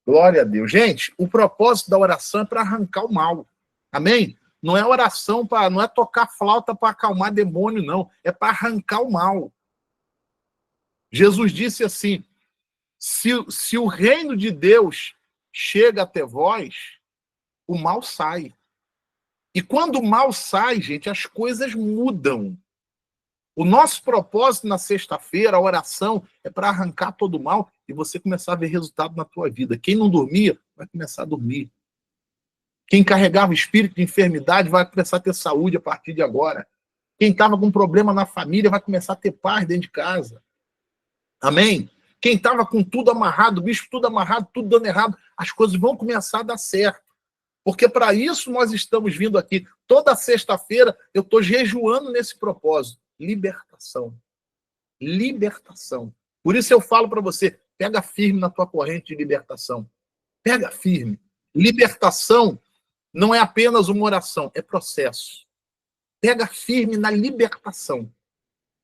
Glória a Deus. Gente, o propósito da oração é para arrancar o mal. Amém? Não é oração para, não é tocar flauta para acalmar demônio, não. É para arrancar o mal. Jesus disse assim, se o reino de Deus chega até vós, o mal sai. E quando o mal sai, gente, as coisas mudam. O nosso propósito na sexta-feira, a oração, é para arrancar todo o mal e você começar a ver resultado na tua vida. Quem não dormia, vai começar a dormir. Quem carregava espírito de enfermidade vai começar a ter saúde a partir de agora. Quem estava com problema na família vai começar a ter paz dentro de casa. Amém? Quem estava com tudo amarrado, bicho, tudo amarrado, tudo dando errado, as coisas vão começar a dar certo. Porque para isso nós estamos vindo aqui. Toda sexta-feira eu estou jejuando nesse propósito. Libertação. Libertação. Por isso eu falo para você, pega firme na tua corrente de libertação. Pega firme. Libertação não é apenas uma oração, é processo. Pega firme na libertação.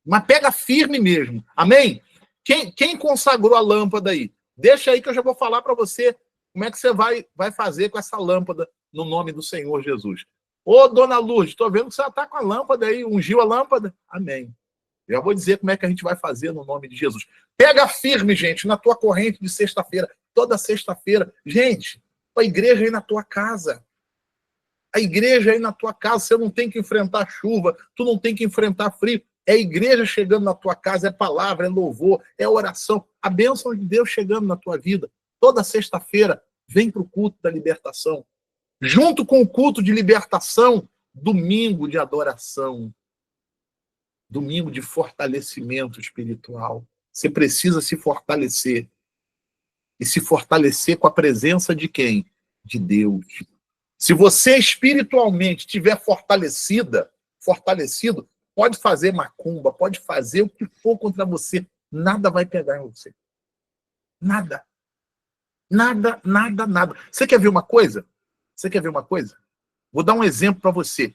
Mas pega firme mesmo. Amém? Quem consagrou a lâmpada aí? Deixa aí que eu já vou falar para você como é que você vai fazer com essa lâmpada no nome do Senhor Jesus. Ô, dona Lourdes, estou vendo que você está com a lâmpada aí, ungiu a lâmpada? Amém. Já vou dizer como é que a gente vai fazer no nome de Jesus. Pega firme, gente, na tua corrente de sexta-feira. Toda sexta-feira. Gente, a igreja aí na tua casa. A igreja aí na tua casa. Você não tem que enfrentar chuva, tu não tem que enfrentar frio. É a igreja chegando na tua casa, é palavra, é louvor, é oração. A bênção de Deus chegando na tua vida. Toda sexta-feira, vem para o culto da libertação. Junto com o culto de libertação, domingo de adoração. Domingo de fortalecimento espiritual. Você precisa se fortalecer. E se fortalecer com a presença de quem? De Deus. Se você espiritualmente estiver fortalecida, fortalecido, pode fazer macumba, pode fazer o que for contra você. Nada vai pegar em você. Nada. Nada, nada, nada. Você quer ver uma coisa? Você quer ver uma coisa? Vou dar um exemplo para você.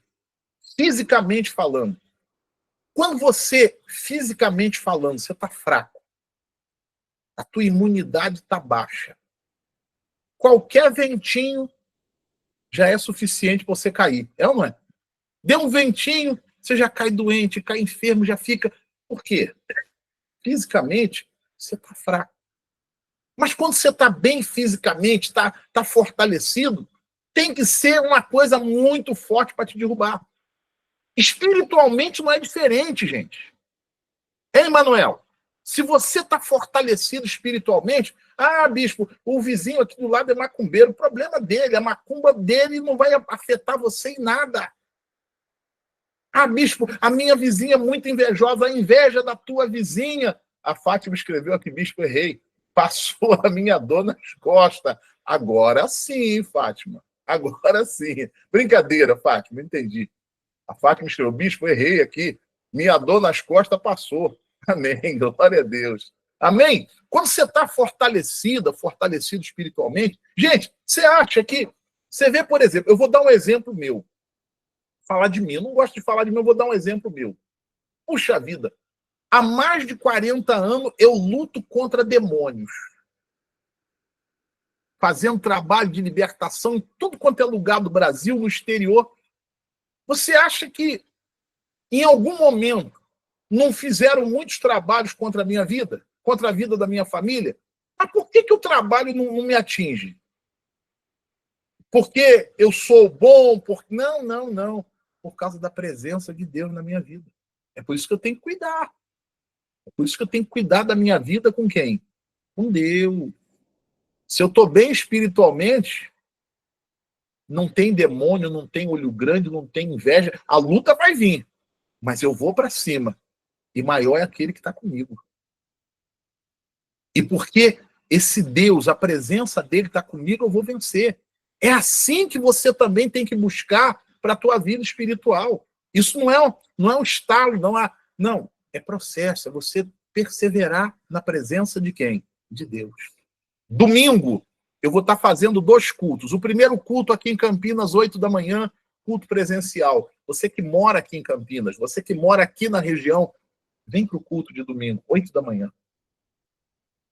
Fisicamente falando. Quando você, fisicamente falando, você está fraco, a tua imunidade está baixa, qualquer ventinho já é suficiente para você cair. É ou não é? Deu um ventinho, você já cai doente, cai enfermo, já fica... Por quê? Fisicamente, você está fraco. Mas quando você está bem fisicamente, está fortalecido, tem que ser uma coisa muito forte para te derrubar. Espiritualmente não é diferente, gente. Hein, Manuel? Se você está fortalecido espiritualmente, bispo, o vizinho aqui do lado é macumbeiro, o problema dele, a macumba dele não vai afetar você em nada. Bispo, a minha vizinha é muito invejosa, a inveja da tua vizinha. A Fátima escreveu aqui, bispo, errei. Passou a minha dor nas costas. Agora sim, Fátima. Agora sim. Brincadeira, Fátima, entendi. A Fátima escreveu, bispo, errei aqui. Minha dor nas costas passou. Amém. Glória a Deus. Amém? Quando você está fortalecido espiritualmente, gente, você acha que... Você vê, por exemplo, eu vou dar um exemplo meu. Falar de mim. Eu não gosto de falar de mim, eu vou dar um exemplo meu. Puxa vida. Há mais de 40 anos eu luto contra demônios. Fazendo trabalho de libertação em tudo quanto é lugar do Brasil, no exterior. Você acha que em algum momento não fizeram muitos trabalhos contra a minha vida? Contra a vida da minha família? Mas por que o trabalho não me atinge? Porque eu sou bom? Não. Por causa da presença de Deus na minha vida. É por isso que eu tenho que cuidar. É por isso que eu tenho que cuidar da minha vida com quem? Com Deus. Se eu estou bem espiritualmente, não tem demônio, não tem olho grande, não tem inveja. A luta vai vir, mas eu vou para cima. E maior é aquele que está comigo. E porque esse Deus, a presença dele está comigo, eu vou vencer. É assim que você também tem que buscar para a tua vida espiritual. Isso não é um estalo, não, é processo, é você perseverar na presença de quem? De Deus. Domingo, eu vou estar fazendo 2 cultos. O primeiro culto aqui em Campinas, 8 da manhã, culto presencial. Você que mora aqui em Campinas, você que mora aqui na região, vem para o culto de domingo, 8 da manhã.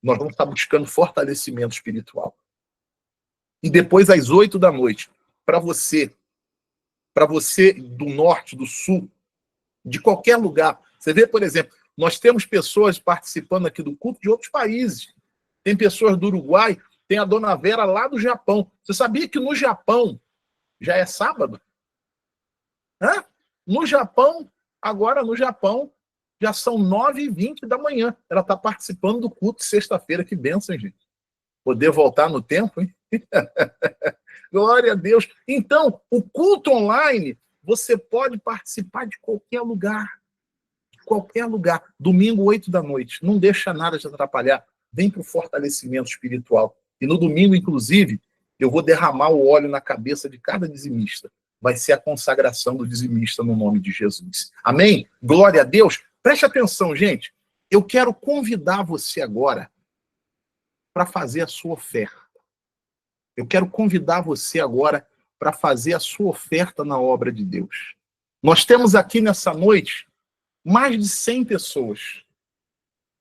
Nós vamos estar buscando fortalecimento espiritual. E depois, às 8 da noite, para você do norte, do sul, de qualquer lugar. Você vê, por exemplo, nós temos pessoas participando aqui do culto de outros países. Tem pessoas do Uruguai, tem a dona Vera lá do Japão. Você sabia que no Japão já é sábado? No Japão, já são 9h20 da manhã. Ela está participando do culto de sexta-feira. Que bênção, hein, gente? Poder voltar no tempo, hein? Glória a Deus. Então, o culto online, você pode participar de qualquer lugar. De qualquer lugar. Domingo, 8 da noite. Não deixa nada te atrapalhar. Vem para o fortalecimento espiritual. E no domingo, inclusive, eu vou derramar o óleo na cabeça de cada dizimista. Vai ser a consagração do dizimista no nome de Jesus. Amém? Glória a Deus. Preste atenção, gente. Eu quero convidar você agora para fazer a sua oferta. Eu quero convidar você agora para fazer a sua oferta na obra de Deus. Nós temos aqui nessa noite mais de 100 pessoas.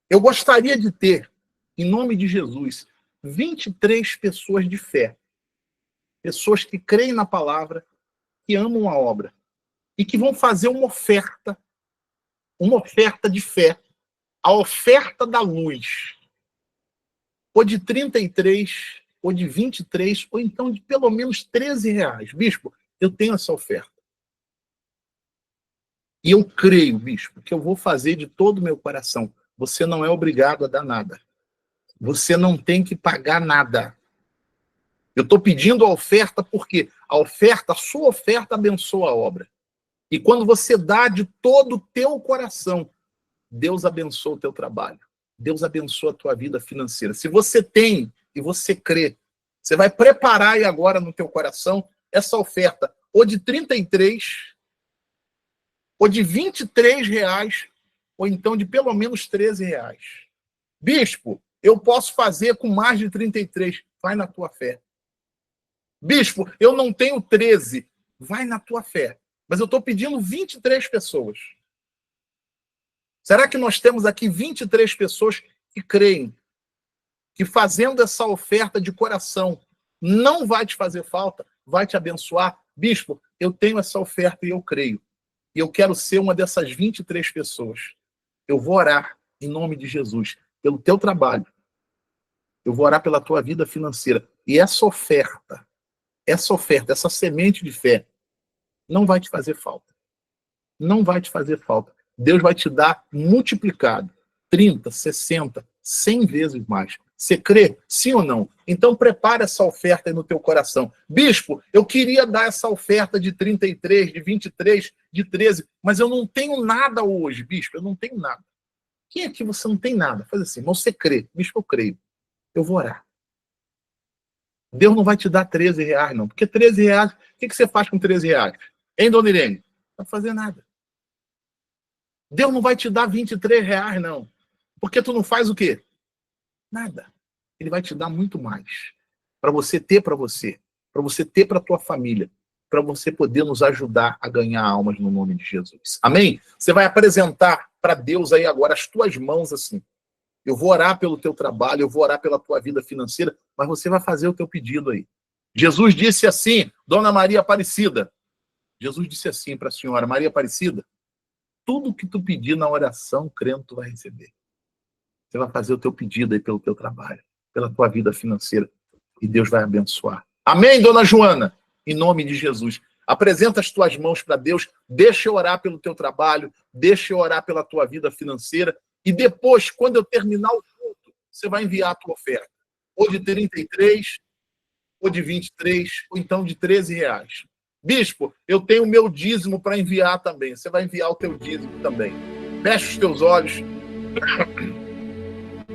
Eu gostaria de ter, em nome de Jesus, 23 pessoas de fé. Pessoas que creem na palavra, que amam a obra e que vão fazer uma oferta de fé, a oferta da luz, ou de 33, ou de 23, ou então de pelo menos R$13. Bispo, eu tenho essa oferta. E eu creio, bispo, que eu vou fazer de todo o meu coração. Você não é obrigado a dar nada. Você não tem que pagar nada. Eu estou pedindo a oferta porque a sua oferta abençoa a obra. E quando você dá de todo o teu coração, Deus abençoa o teu trabalho. Deus abençoa a tua vida financeira. Se você tem e você crê, você vai preparar aí agora no teu coração essa oferta, ou de 33, ou de 23 reais, ou então de pelo menos 13 reais. Bispo, eu posso fazer com mais de 33. Vai na tua fé. Bispo, eu não tenho 13. Vai na tua fé. Mas eu estou pedindo 23 pessoas. Será que nós temos aqui 23 pessoas que creem que fazendo essa oferta de coração não vai te fazer falta, vai te abençoar? Bispo, eu tenho essa oferta e eu creio. E eu quero ser uma dessas 23 pessoas. Eu vou orar em nome de Jesus pelo teu trabalho. Eu vou orar pela tua vida financeira. E essa oferta, essa semente de fé, não vai te fazer falta. Não vai te fazer falta. Deus vai te dar multiplicado. 30, 60, 100 vezes mais. Você crê? Sim ou não? Então prepara essa oferta aí no teu coração. Bispo, eu queria dar essa oferta de 33, de 23, de 13, mas eu não tenho nada hoje, bispo, eu não tenho nada. Quem aqui você não tem nada? Faz assim, mas você crê. Bispo, eu creio. Eu vou orar. Deus não vai te dar 13 reais, não. Porque 13 reais, o que você faz com 13 reais? Hein, dona Irene? Não vai fazer nada. Deus não vai te dar 23 reais, não. Porque tu não faz o quê? Nada. Ele vai te dar muito mais. Para você ter para você. Para você ter para tua família. Para você poder nos ajudar a ganhar almas no nome de Jesus. Amém? Você vai apresentar para Deus aí agora as tuas mãos assim. Eu vou orar pelo teu trabalho, eu vou orar pela tua vida financeira, mas você vai fazer o teu pedido aí. Jesus disse assim, Dona Maria Aparecida. Jesus disse assim para a senhora, Maria Aparecida, tudo que tu pedir na oração, crendo, tu vai receber. Você vai fazer o teu pedido aí pelo teu trabalho, pela tua vida financeira, e Deus vai abençoar. Amém, Dona Joana? Em nome de Jesus. Apresenta as tuas mãos para Deus, deixa eu orar pelo teu trabalho, deixa eu orar pela tua vida financeira, e depois, quando eu terminar o culto, você vai enviar a tua oferta. Ou de 33, ou de 23, ou então de 13 reais. Bispo, eu tenho o meu dízimo para enviar também. Você vai enviar o teu dízimo também. Fecha os teus olhos.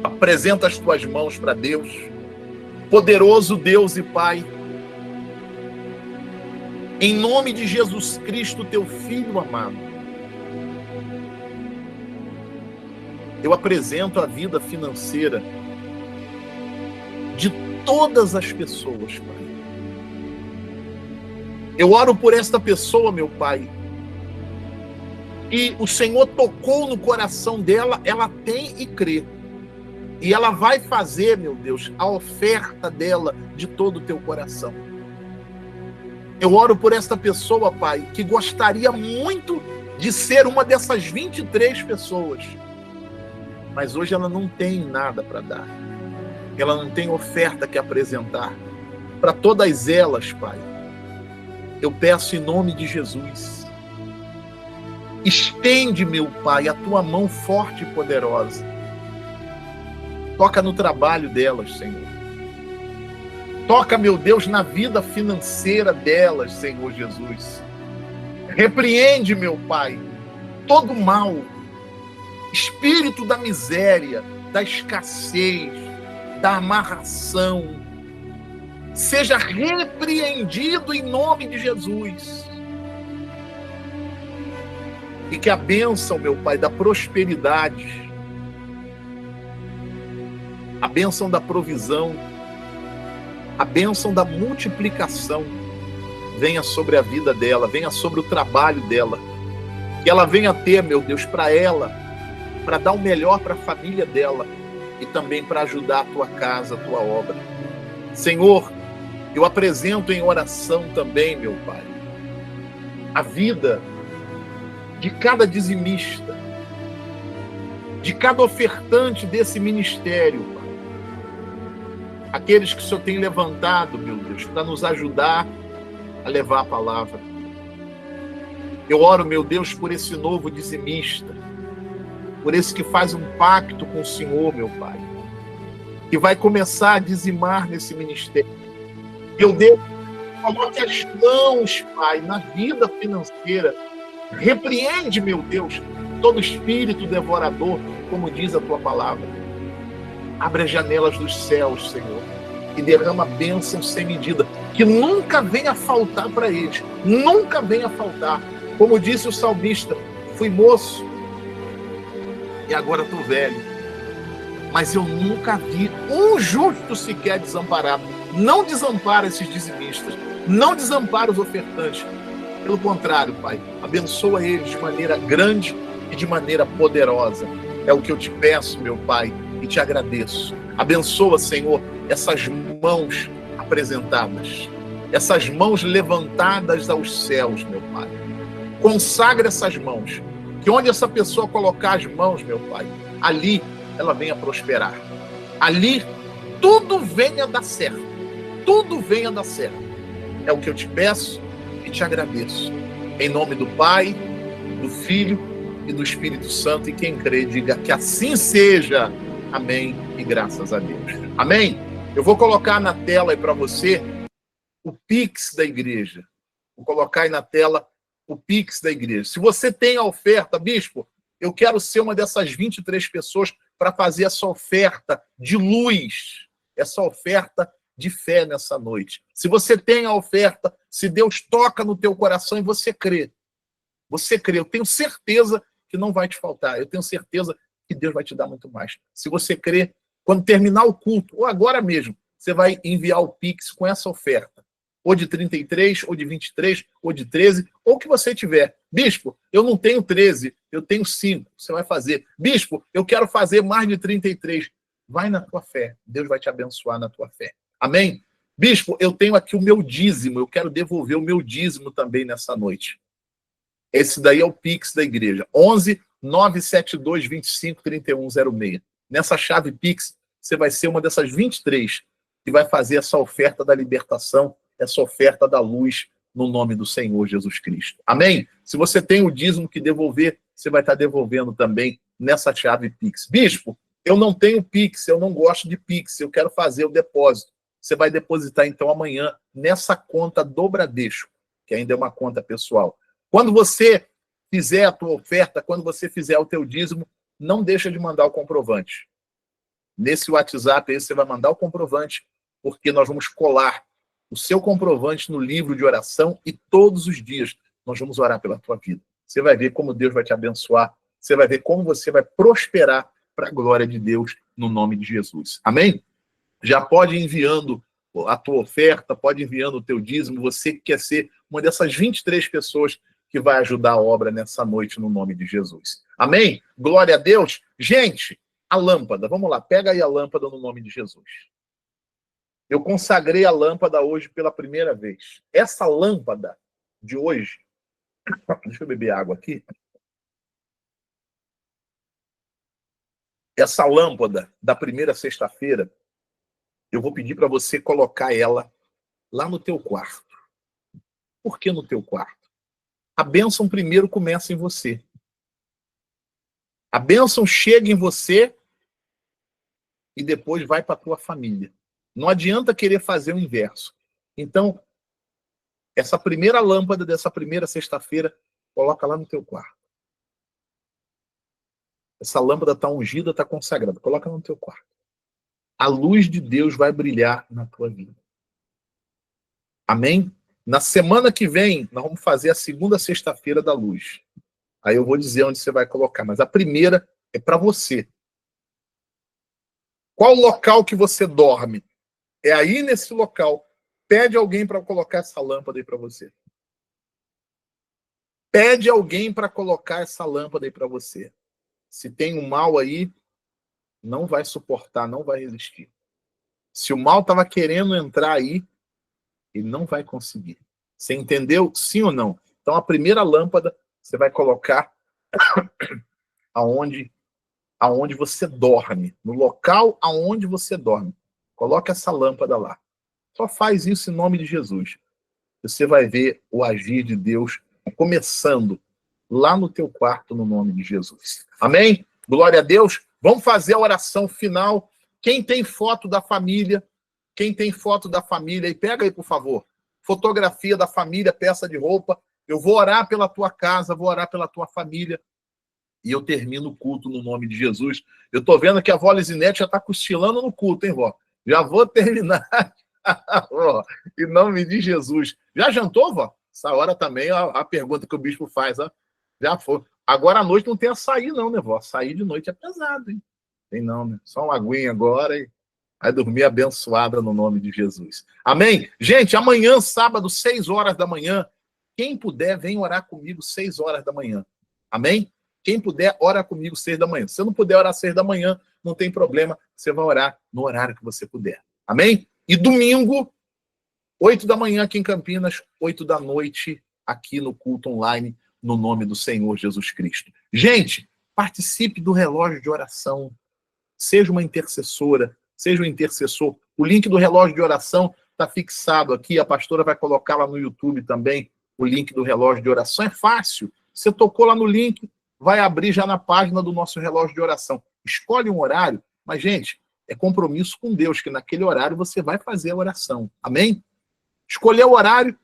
Apresenta as tuas mãos para Deus. Poderoso Deus e Pai. Em nome de Jesus Cristo, teu Filho amado. Eu apresento a vida financeira de todas as pessoas, Pai. Eu oro por esta pessoa, meu Pai, e o Senhor tocou no coração dela, ela tem e crê. E ela vai fazer, meu Deus, a oferta dela de todo o teu coração. Eu oro por esta pessoa, Pai, que gostaria muito de ser uma dessas 23 pessoas. Mas hoje ela não tem nada para dar. Ela não tem oferta que apresentar. Para todas elas, Pai, eu peço em nome de Jesus, estende, meu Pai, a tua mão forte e poderosa. Toca no trabalho delas, Senhor. Toca, meu Deus, na vida financeira delas, Senhor Jesus. Repreende, meu Pai, todo mal, espírito da miséria, da escassez, da amarração, seja repreendido em nome de Jesus. E que a bênção, meu Pai, da prosperidade, a bênção da provisão, a bênção da multiplicação venha sobre a vida dela, venha sobre o trabalho dela. Que ela venha ter, meu Deus, para ela, para dar o melhor para a família dela e também para ajudar a tua casa, a tua obra. Senhor, eu apresento em oração também, meu Pai, a vida de cada dizimista, de cada ofertante desse ministério, Pai. Aqueles que o Senhor tem levantado, meu Deus, para nos ajudar a levar a palavra. Eu oro, meu Deus, por esse novo dizimista, por esse que faz um pacto com o Senhor, meu Pai, que vai começar a dizimar nesse ministério. Meu Deus, coloque as mãos, Pai, na vida financeira. Repreende, meu Deus, todo espírito devorador, como diz a tua palavra. Abre as janelas dos céus, Senhor, e derrama bênção sem medida, que nunca venha faltar para eles, nunca venha faltar. Como disse o salmista, fui moço e agora estou velho, mas eu nunca vi um justo sequer desamparado. Não desampara esses dizimistas, não desampara os ofertantes. Pelo contrário, Pai, abençoa eles de maneira grande e de maneira poderosa. É o que eu te peço, meu Pai, e te agradeço. Abençoa, Senhor, essas mãos apresentadas, essas mãos levantadas aos céus, meu Pai. Consagra essas mãos, que onde essa pessoa colocar as mãos, meu Pai, ali ela venha prosperar. Ali tudo venha dar certo. Tudo venha dar certo. É o que eu te peço e te agradeço. Em nome do Pai, do Filho e do Espírito Santo. E quem crê, diga que assim seja. Amém e graças a Deus. Amém? Eu vou colocar na tela aí para você o Pix da igreja. Vou colocar aí na tela o Pix da igreja. Se você tem a oferta, bispo, eu quero ser uma dessas 23 pessoas para fazer essa oferta de luz, essa oferta de fé nessa noite. Se você tem a oferta, se Deus toca no teu coração e você crê, eu tenho certeza que não vai te faltar. Eu tenho certeza que Deus vai te dar muito mais. Se você crê, quando terminar o culto, ou agora mesmo, você vai enviar o Pix com essa oferta. Ou de 33, ou de 23, ou de 13, ou o que você tiver. Bispo, eu não tenho 13, eu tenho 5. Você vai fazer. Bispo, eu quero fazer mais de 33. Vai na tua fé. Deus vai te abençoar na tua fé. Amém? Bispo, eu tenho aqui o meu dízimo. Eu quero devolver o meu dízimo também nessa noite. Esse daí é o Pix da igreja. 11 972 25 3106. Nessa chave Pix, você vai ser uma dessas 23 que vai fazer essa oferta da libertação, essa oferta da luz no nome do Senhor Jesus Cristo. Amém? Se você tem o dízimo que devolver, você vai estar devolvendo também nessa chave Pix. Bispo, eu não tenho Pix, eu não gosto de Pix, eu quero fazer o depósito. Você vai depositar então amanhã nessa conta do Bradesco, que ainda é uma conta pessoal. Quando você fizer a tua oferta, quando você fizer o teu dízimo, não deixa de mandar o comprovante. Nesse WhatsApp aí você vai mandar o comprovante, porque nós vamos colar o seu comprovante no livro de oração e todos os dias nós vamos orar pela tua vida. Você vai ver como Deus vai te abençoar, você vai ver como você vai prosperar para a glória de Deus no nome de Jesus. Amém? Já pode ir enviando a tua oferta, pode ir enviando o teu dízimo, você que quer ser uma dessas 23 pessoas que vai ajudar a obra nessa noite no nome de Jesus. Amém? Glória a Deus. Gente, a lâmpada, vamos lá, pega aí a lâmpada no nome de Jesus. Eu consagrei a lâmpada hoje pela primeira vez. Essa lâmpada de hoje, deixa eu beber água aqui. Essa lâmpada da primeira sexta-feira, eu vou pedir para você colocar ela lá no teu quarto. Por que no teu quarto? A bênção primeiro começa em você. A bênção chega em você e depois vai para a tua família. Não adianta querer fazer o inverso. Então, essa primeira lâmpada dessa primeira sexta-feira, coloca lá no teu quarto. Essa lâmpada está ungida, está consagrada. Coloca no teu quarto. A luz de Deus vai brilhar na tua vida. Amém? Na semana que vem, nós vamos fazer a segunda sexta-feira da luz. Aí eu vou dizer onde você vai colocar. Mas a primeira é para você. Qual local que você dorme? É aí nesse local. Pede alguém para colocar essa lâmpada aí para você. Pede alguém para colocar essa lâmpada aí para você. Se tem um mal aí, não vai suportar, não vai resistir. Se o mal estava querendo entrar aí, ele não vai conseguir. Você entendeu? Sim ou não? Então a primeira lâmpada você vai colocar aonde você dorme, no local aonde você dorme. Coloca essa lâmpada lá. Só faz isso em nome de Jesus. Você vai ver o agir de Deus começando lá no teu quarto, no nome de Jesus. Amém? Glória a Deus. Vamos fazer a oração final. Quem tem foto da família, aí, pega aí, por favor. Fotografia da família, peça de roupa. Eu vou orar pela tua casa, vou orar pela tua família. E eu termino o culto no nome de Jesus. Eu tô vendo que a vó Lisinete já tá cochilando no culto, hein, vó? Já vou terminar. Em nome de Jesus. Já jantou, vó? Essa hora também, a pergunta que o bispo faz, ó. Já foi. Agora à noite não tem açaí, não, né, vó? Açaí de noite é pesado, hein? Tem não, né? Só uma aguinha agora e vai dormir abençoada no nome de Jesus. Amém? Gente, amanhã, sábado, 6 horas da manhã, quem puder, vem orar comigo 6 horas da manhã. Amém? Quem puder, ora comigo 6 da manhã. Se você não puder orar 6 da manhã, não tem problema, você vai orar no horário que você puder. Amém? E domingo, 8 da manhã aqui em Campinas, 8 da noite aqui no culto online, no nome do Senhor Jesus Cristo. Gente, participe do relógio de oração. Seja uma intercessora, seja um intercessor. O link do relógio de oração está fixado aqui. A pastora vai colocar lá no YouTube também o link do relógio de oração. É fácil. Você tocou lá no link, vai abrir já na página do nosso relógio de oração. Escolhe um horário, mas, gente, é compromisso com Deus, que naquele horário você vai fazer a oração. Amém? Escolher o horário,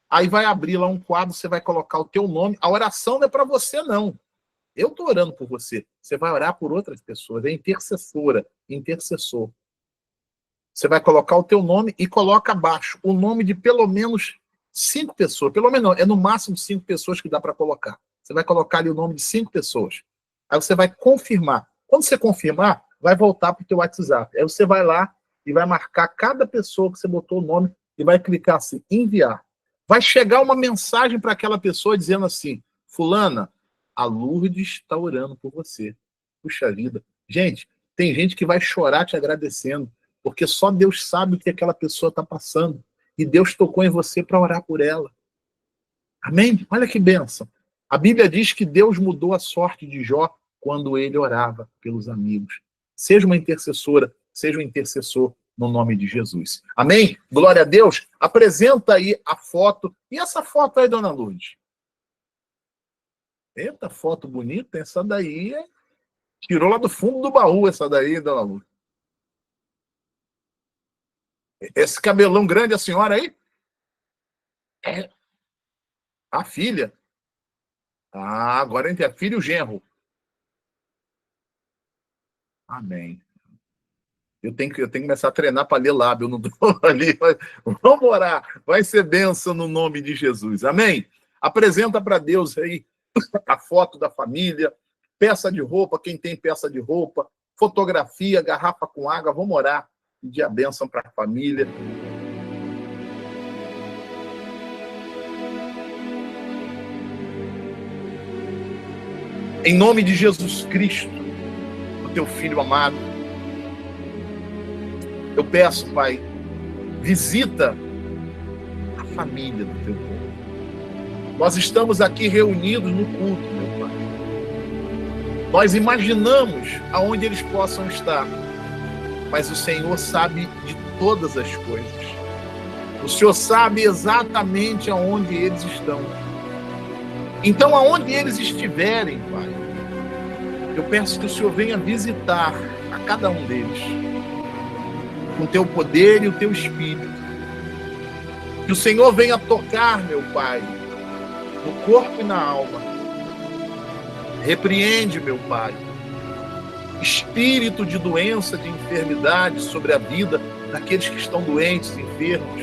aí vai abrir lá um quadro, você vai colocar o teu nome. A oração não é para você, não. Eu estou orando por você. Você vai orar por outras pessoas. É intercessora, intercessor. Você vai colocar o teu nome e coloca abaixo o nome de pelo menos 5 pessoas. Pelo menos não, é no máximo 5 pessoas que dá para colocar. Você vai colocar ali o nome de 5 pessoas. Aí você vai confirmar. Quando você confirmar, vai voltar para o teu WhatsApp. Aí você vai lá e vai marcar cada pessoa que você botou o nome e vai clicar assim, enviar. Vai chegar uma mensagem para aquela pessoa dizendo assim, fulana, a Lourdes está orando por você. Puxa vida. Gente, tem gente que vai chorar te agradecendo, porque só Deus sabe o que aquela pessoa está passando. E Deus tocou em você para orar por ela. Amém? Olha que bênção. A Bíblia diz que Deus mudou a sorte de Jó quando ele orava pelos amigos. Seja uma intercessora, seja um intercessor no nome de Jesus. Amém? Glória a Deus. Apresenta aí a foto. E essa foto aí, dona Lourdes? Eita, foto bonita. Essa daí tirou lá do fundo do baú, essa daí, dona Lourdes. Esse cabelão grande, a senhora aí? É a filha. Ah, agora entre a filha e o genro. Amém. Eu tenho que começar a treinar para ler lábio. Eu não estou ali. Vamos orar. Vai ser bênção no nome de Jesus. Amém? Apresenta para Deus aí a foto da família, peça de roupa, quem tem peça de roupa, fotografia, garrafa com água. Vamos orar. Pedir a bênção para a família. Em nome de Jesus Cristo, o teu Filho amado, eu peço, Pai, visita a família do teu povo. Nós estamos aqui reunidos no culto, meu Pai. Nós imaginamos aonde eles possam estar, mas o Senhor sabe de todas as coisas. O Senhor sabe exatamente aonde eles estão. Então, aonde eles estiverem, Pai, eu peço que o Senhor venha visitar a cada um deles, com o teu poder e o teu espírito. Que o Senhor venha tocar, meu Pai, no corpo e na alma. Repreende, meu Pai, espírito de doença, de enfermidade sobre a vida daqueles que estão doentes, enfermos.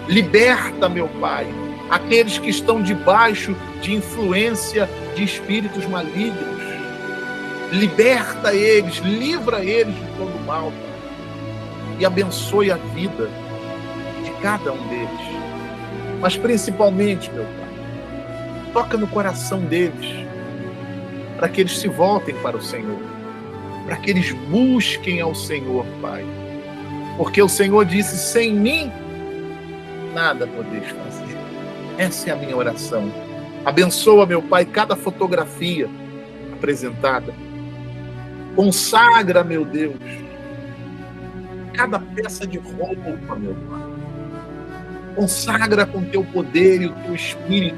Liberta, meu Pai, aqueles que estão debaixo de influência de espíritos malignos. Liberta eles, livra eles de todo mal, Pai. E abençoe a vida de cada um deles. Mas principalmente, meu Pai, toca no coração deles, para que eles se voltem para o Senhor, para que eles busquem ao Senhor, Pai. Porque o Senhor disse, sem mim, nada podeis fazer. Essa é a minha oração. Abençoa, meu Pai, cada fotografia apresentada. Consagra, meu Deus, cada peça de roupa, meu Pai. Consagra com teu poder e o teu espírito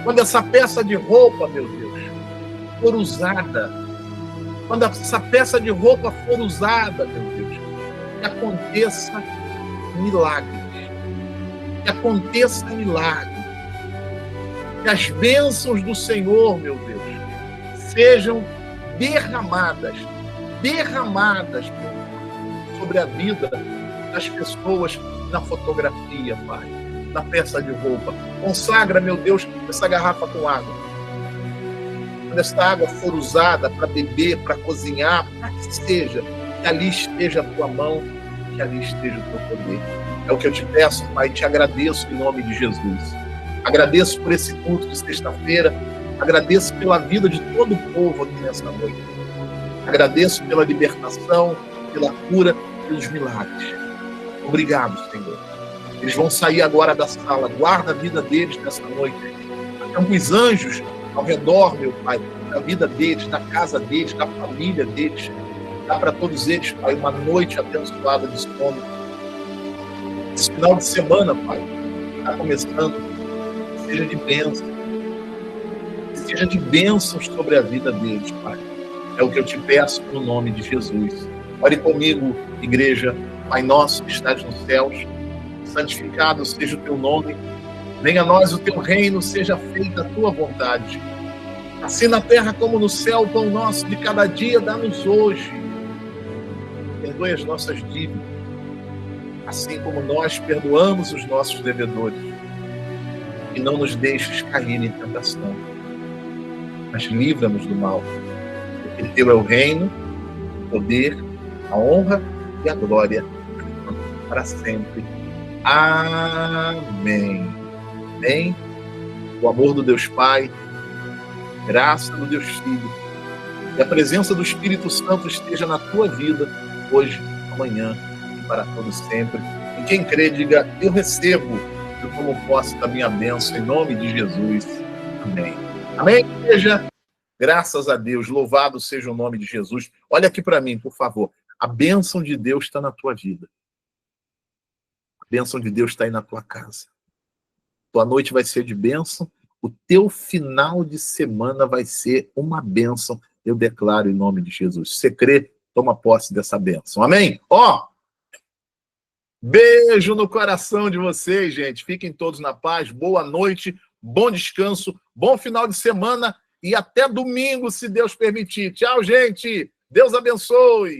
Quando essa peça de roupa, meu Deus, for usada, quando essa peça de roupa for usada, meu Deus, que aconteça milagres. Que aconteça milagres. Que as bênçãos do Senhor, meu Deus, sejam derramadas sobre a vida das pessoas na fotografia, Pai, na peça de roupa. Consagra, meu Deus, essa garrafa com água. Quando essa água for usada para beber, para cozinhar, para que seja, que ali esteja a tua mão, que ali esteja o teu poder. É o que eu te peço, Pai, te agradeço em nome de Jesus. Agradeço por esse culto de sexta-feira, agradeço pela vida de todo o povo aqui nessa noite. Agradeço pela libertação, pela cura, pelos milagres. Obrigado, Senhor. Eles vão sair agora da sala. Guarda a vida deles nessa noite. Acampa os anjos ao redor, meu Pai, da vida deles, da casa deles, da família deles. Dá para todos eles, Pai, uma noite abençoada de sono. Esse final de semana, Pai, está começando. Seja de bênção. Seja de bênçãos sobre a vida deles, Pai. É o que eu te peço no nome de Jesus. Ore comigo, igreja. Pai nosso que estás nos céus, santificado seja o teu nome. Venha a nós o teu reino, seja feita a tua vontade. Assim na terra como no céu, o pão nosso de cada dia dá-nos hoje. Perdoe as nossas dívidas, assim como nós perdoamos os nossos devedores. E não nos deixes cair em tentação, mas livra-nos do mal. Porque teu é o reino, o poder, a honra e a glória para sempre. Amém. Amém. O amor do Deus Pai, a graça do Deus Filho e a presença do Espírito Santo esteja na tua vida hoje, amanhã e para todo sempre. E quem crê, diga: eu recebo, eu tomo posse da minha bênção em nome de Jesus. Amém. Amém, igreja? Graças a Deus, louvado seja o nome de Jesus. Olha aqui para mim, por favor. A bênção de Deus está na tua vida. A bênção de Deus está aí na tua casa. Tua noite vai ser de bênção. O teu final de semana vai ser uma bênção. Eu declaro em nome de Jesus. Se você crê, toma posse dessa bênção. Amém? Ó! Beijo no coração de vocês, gente. Fiquem todos na paz. Boa noite, bom descanso, bom final de semana e até domingo, se Deus permitir. Tchau, gente. Deus abençoe.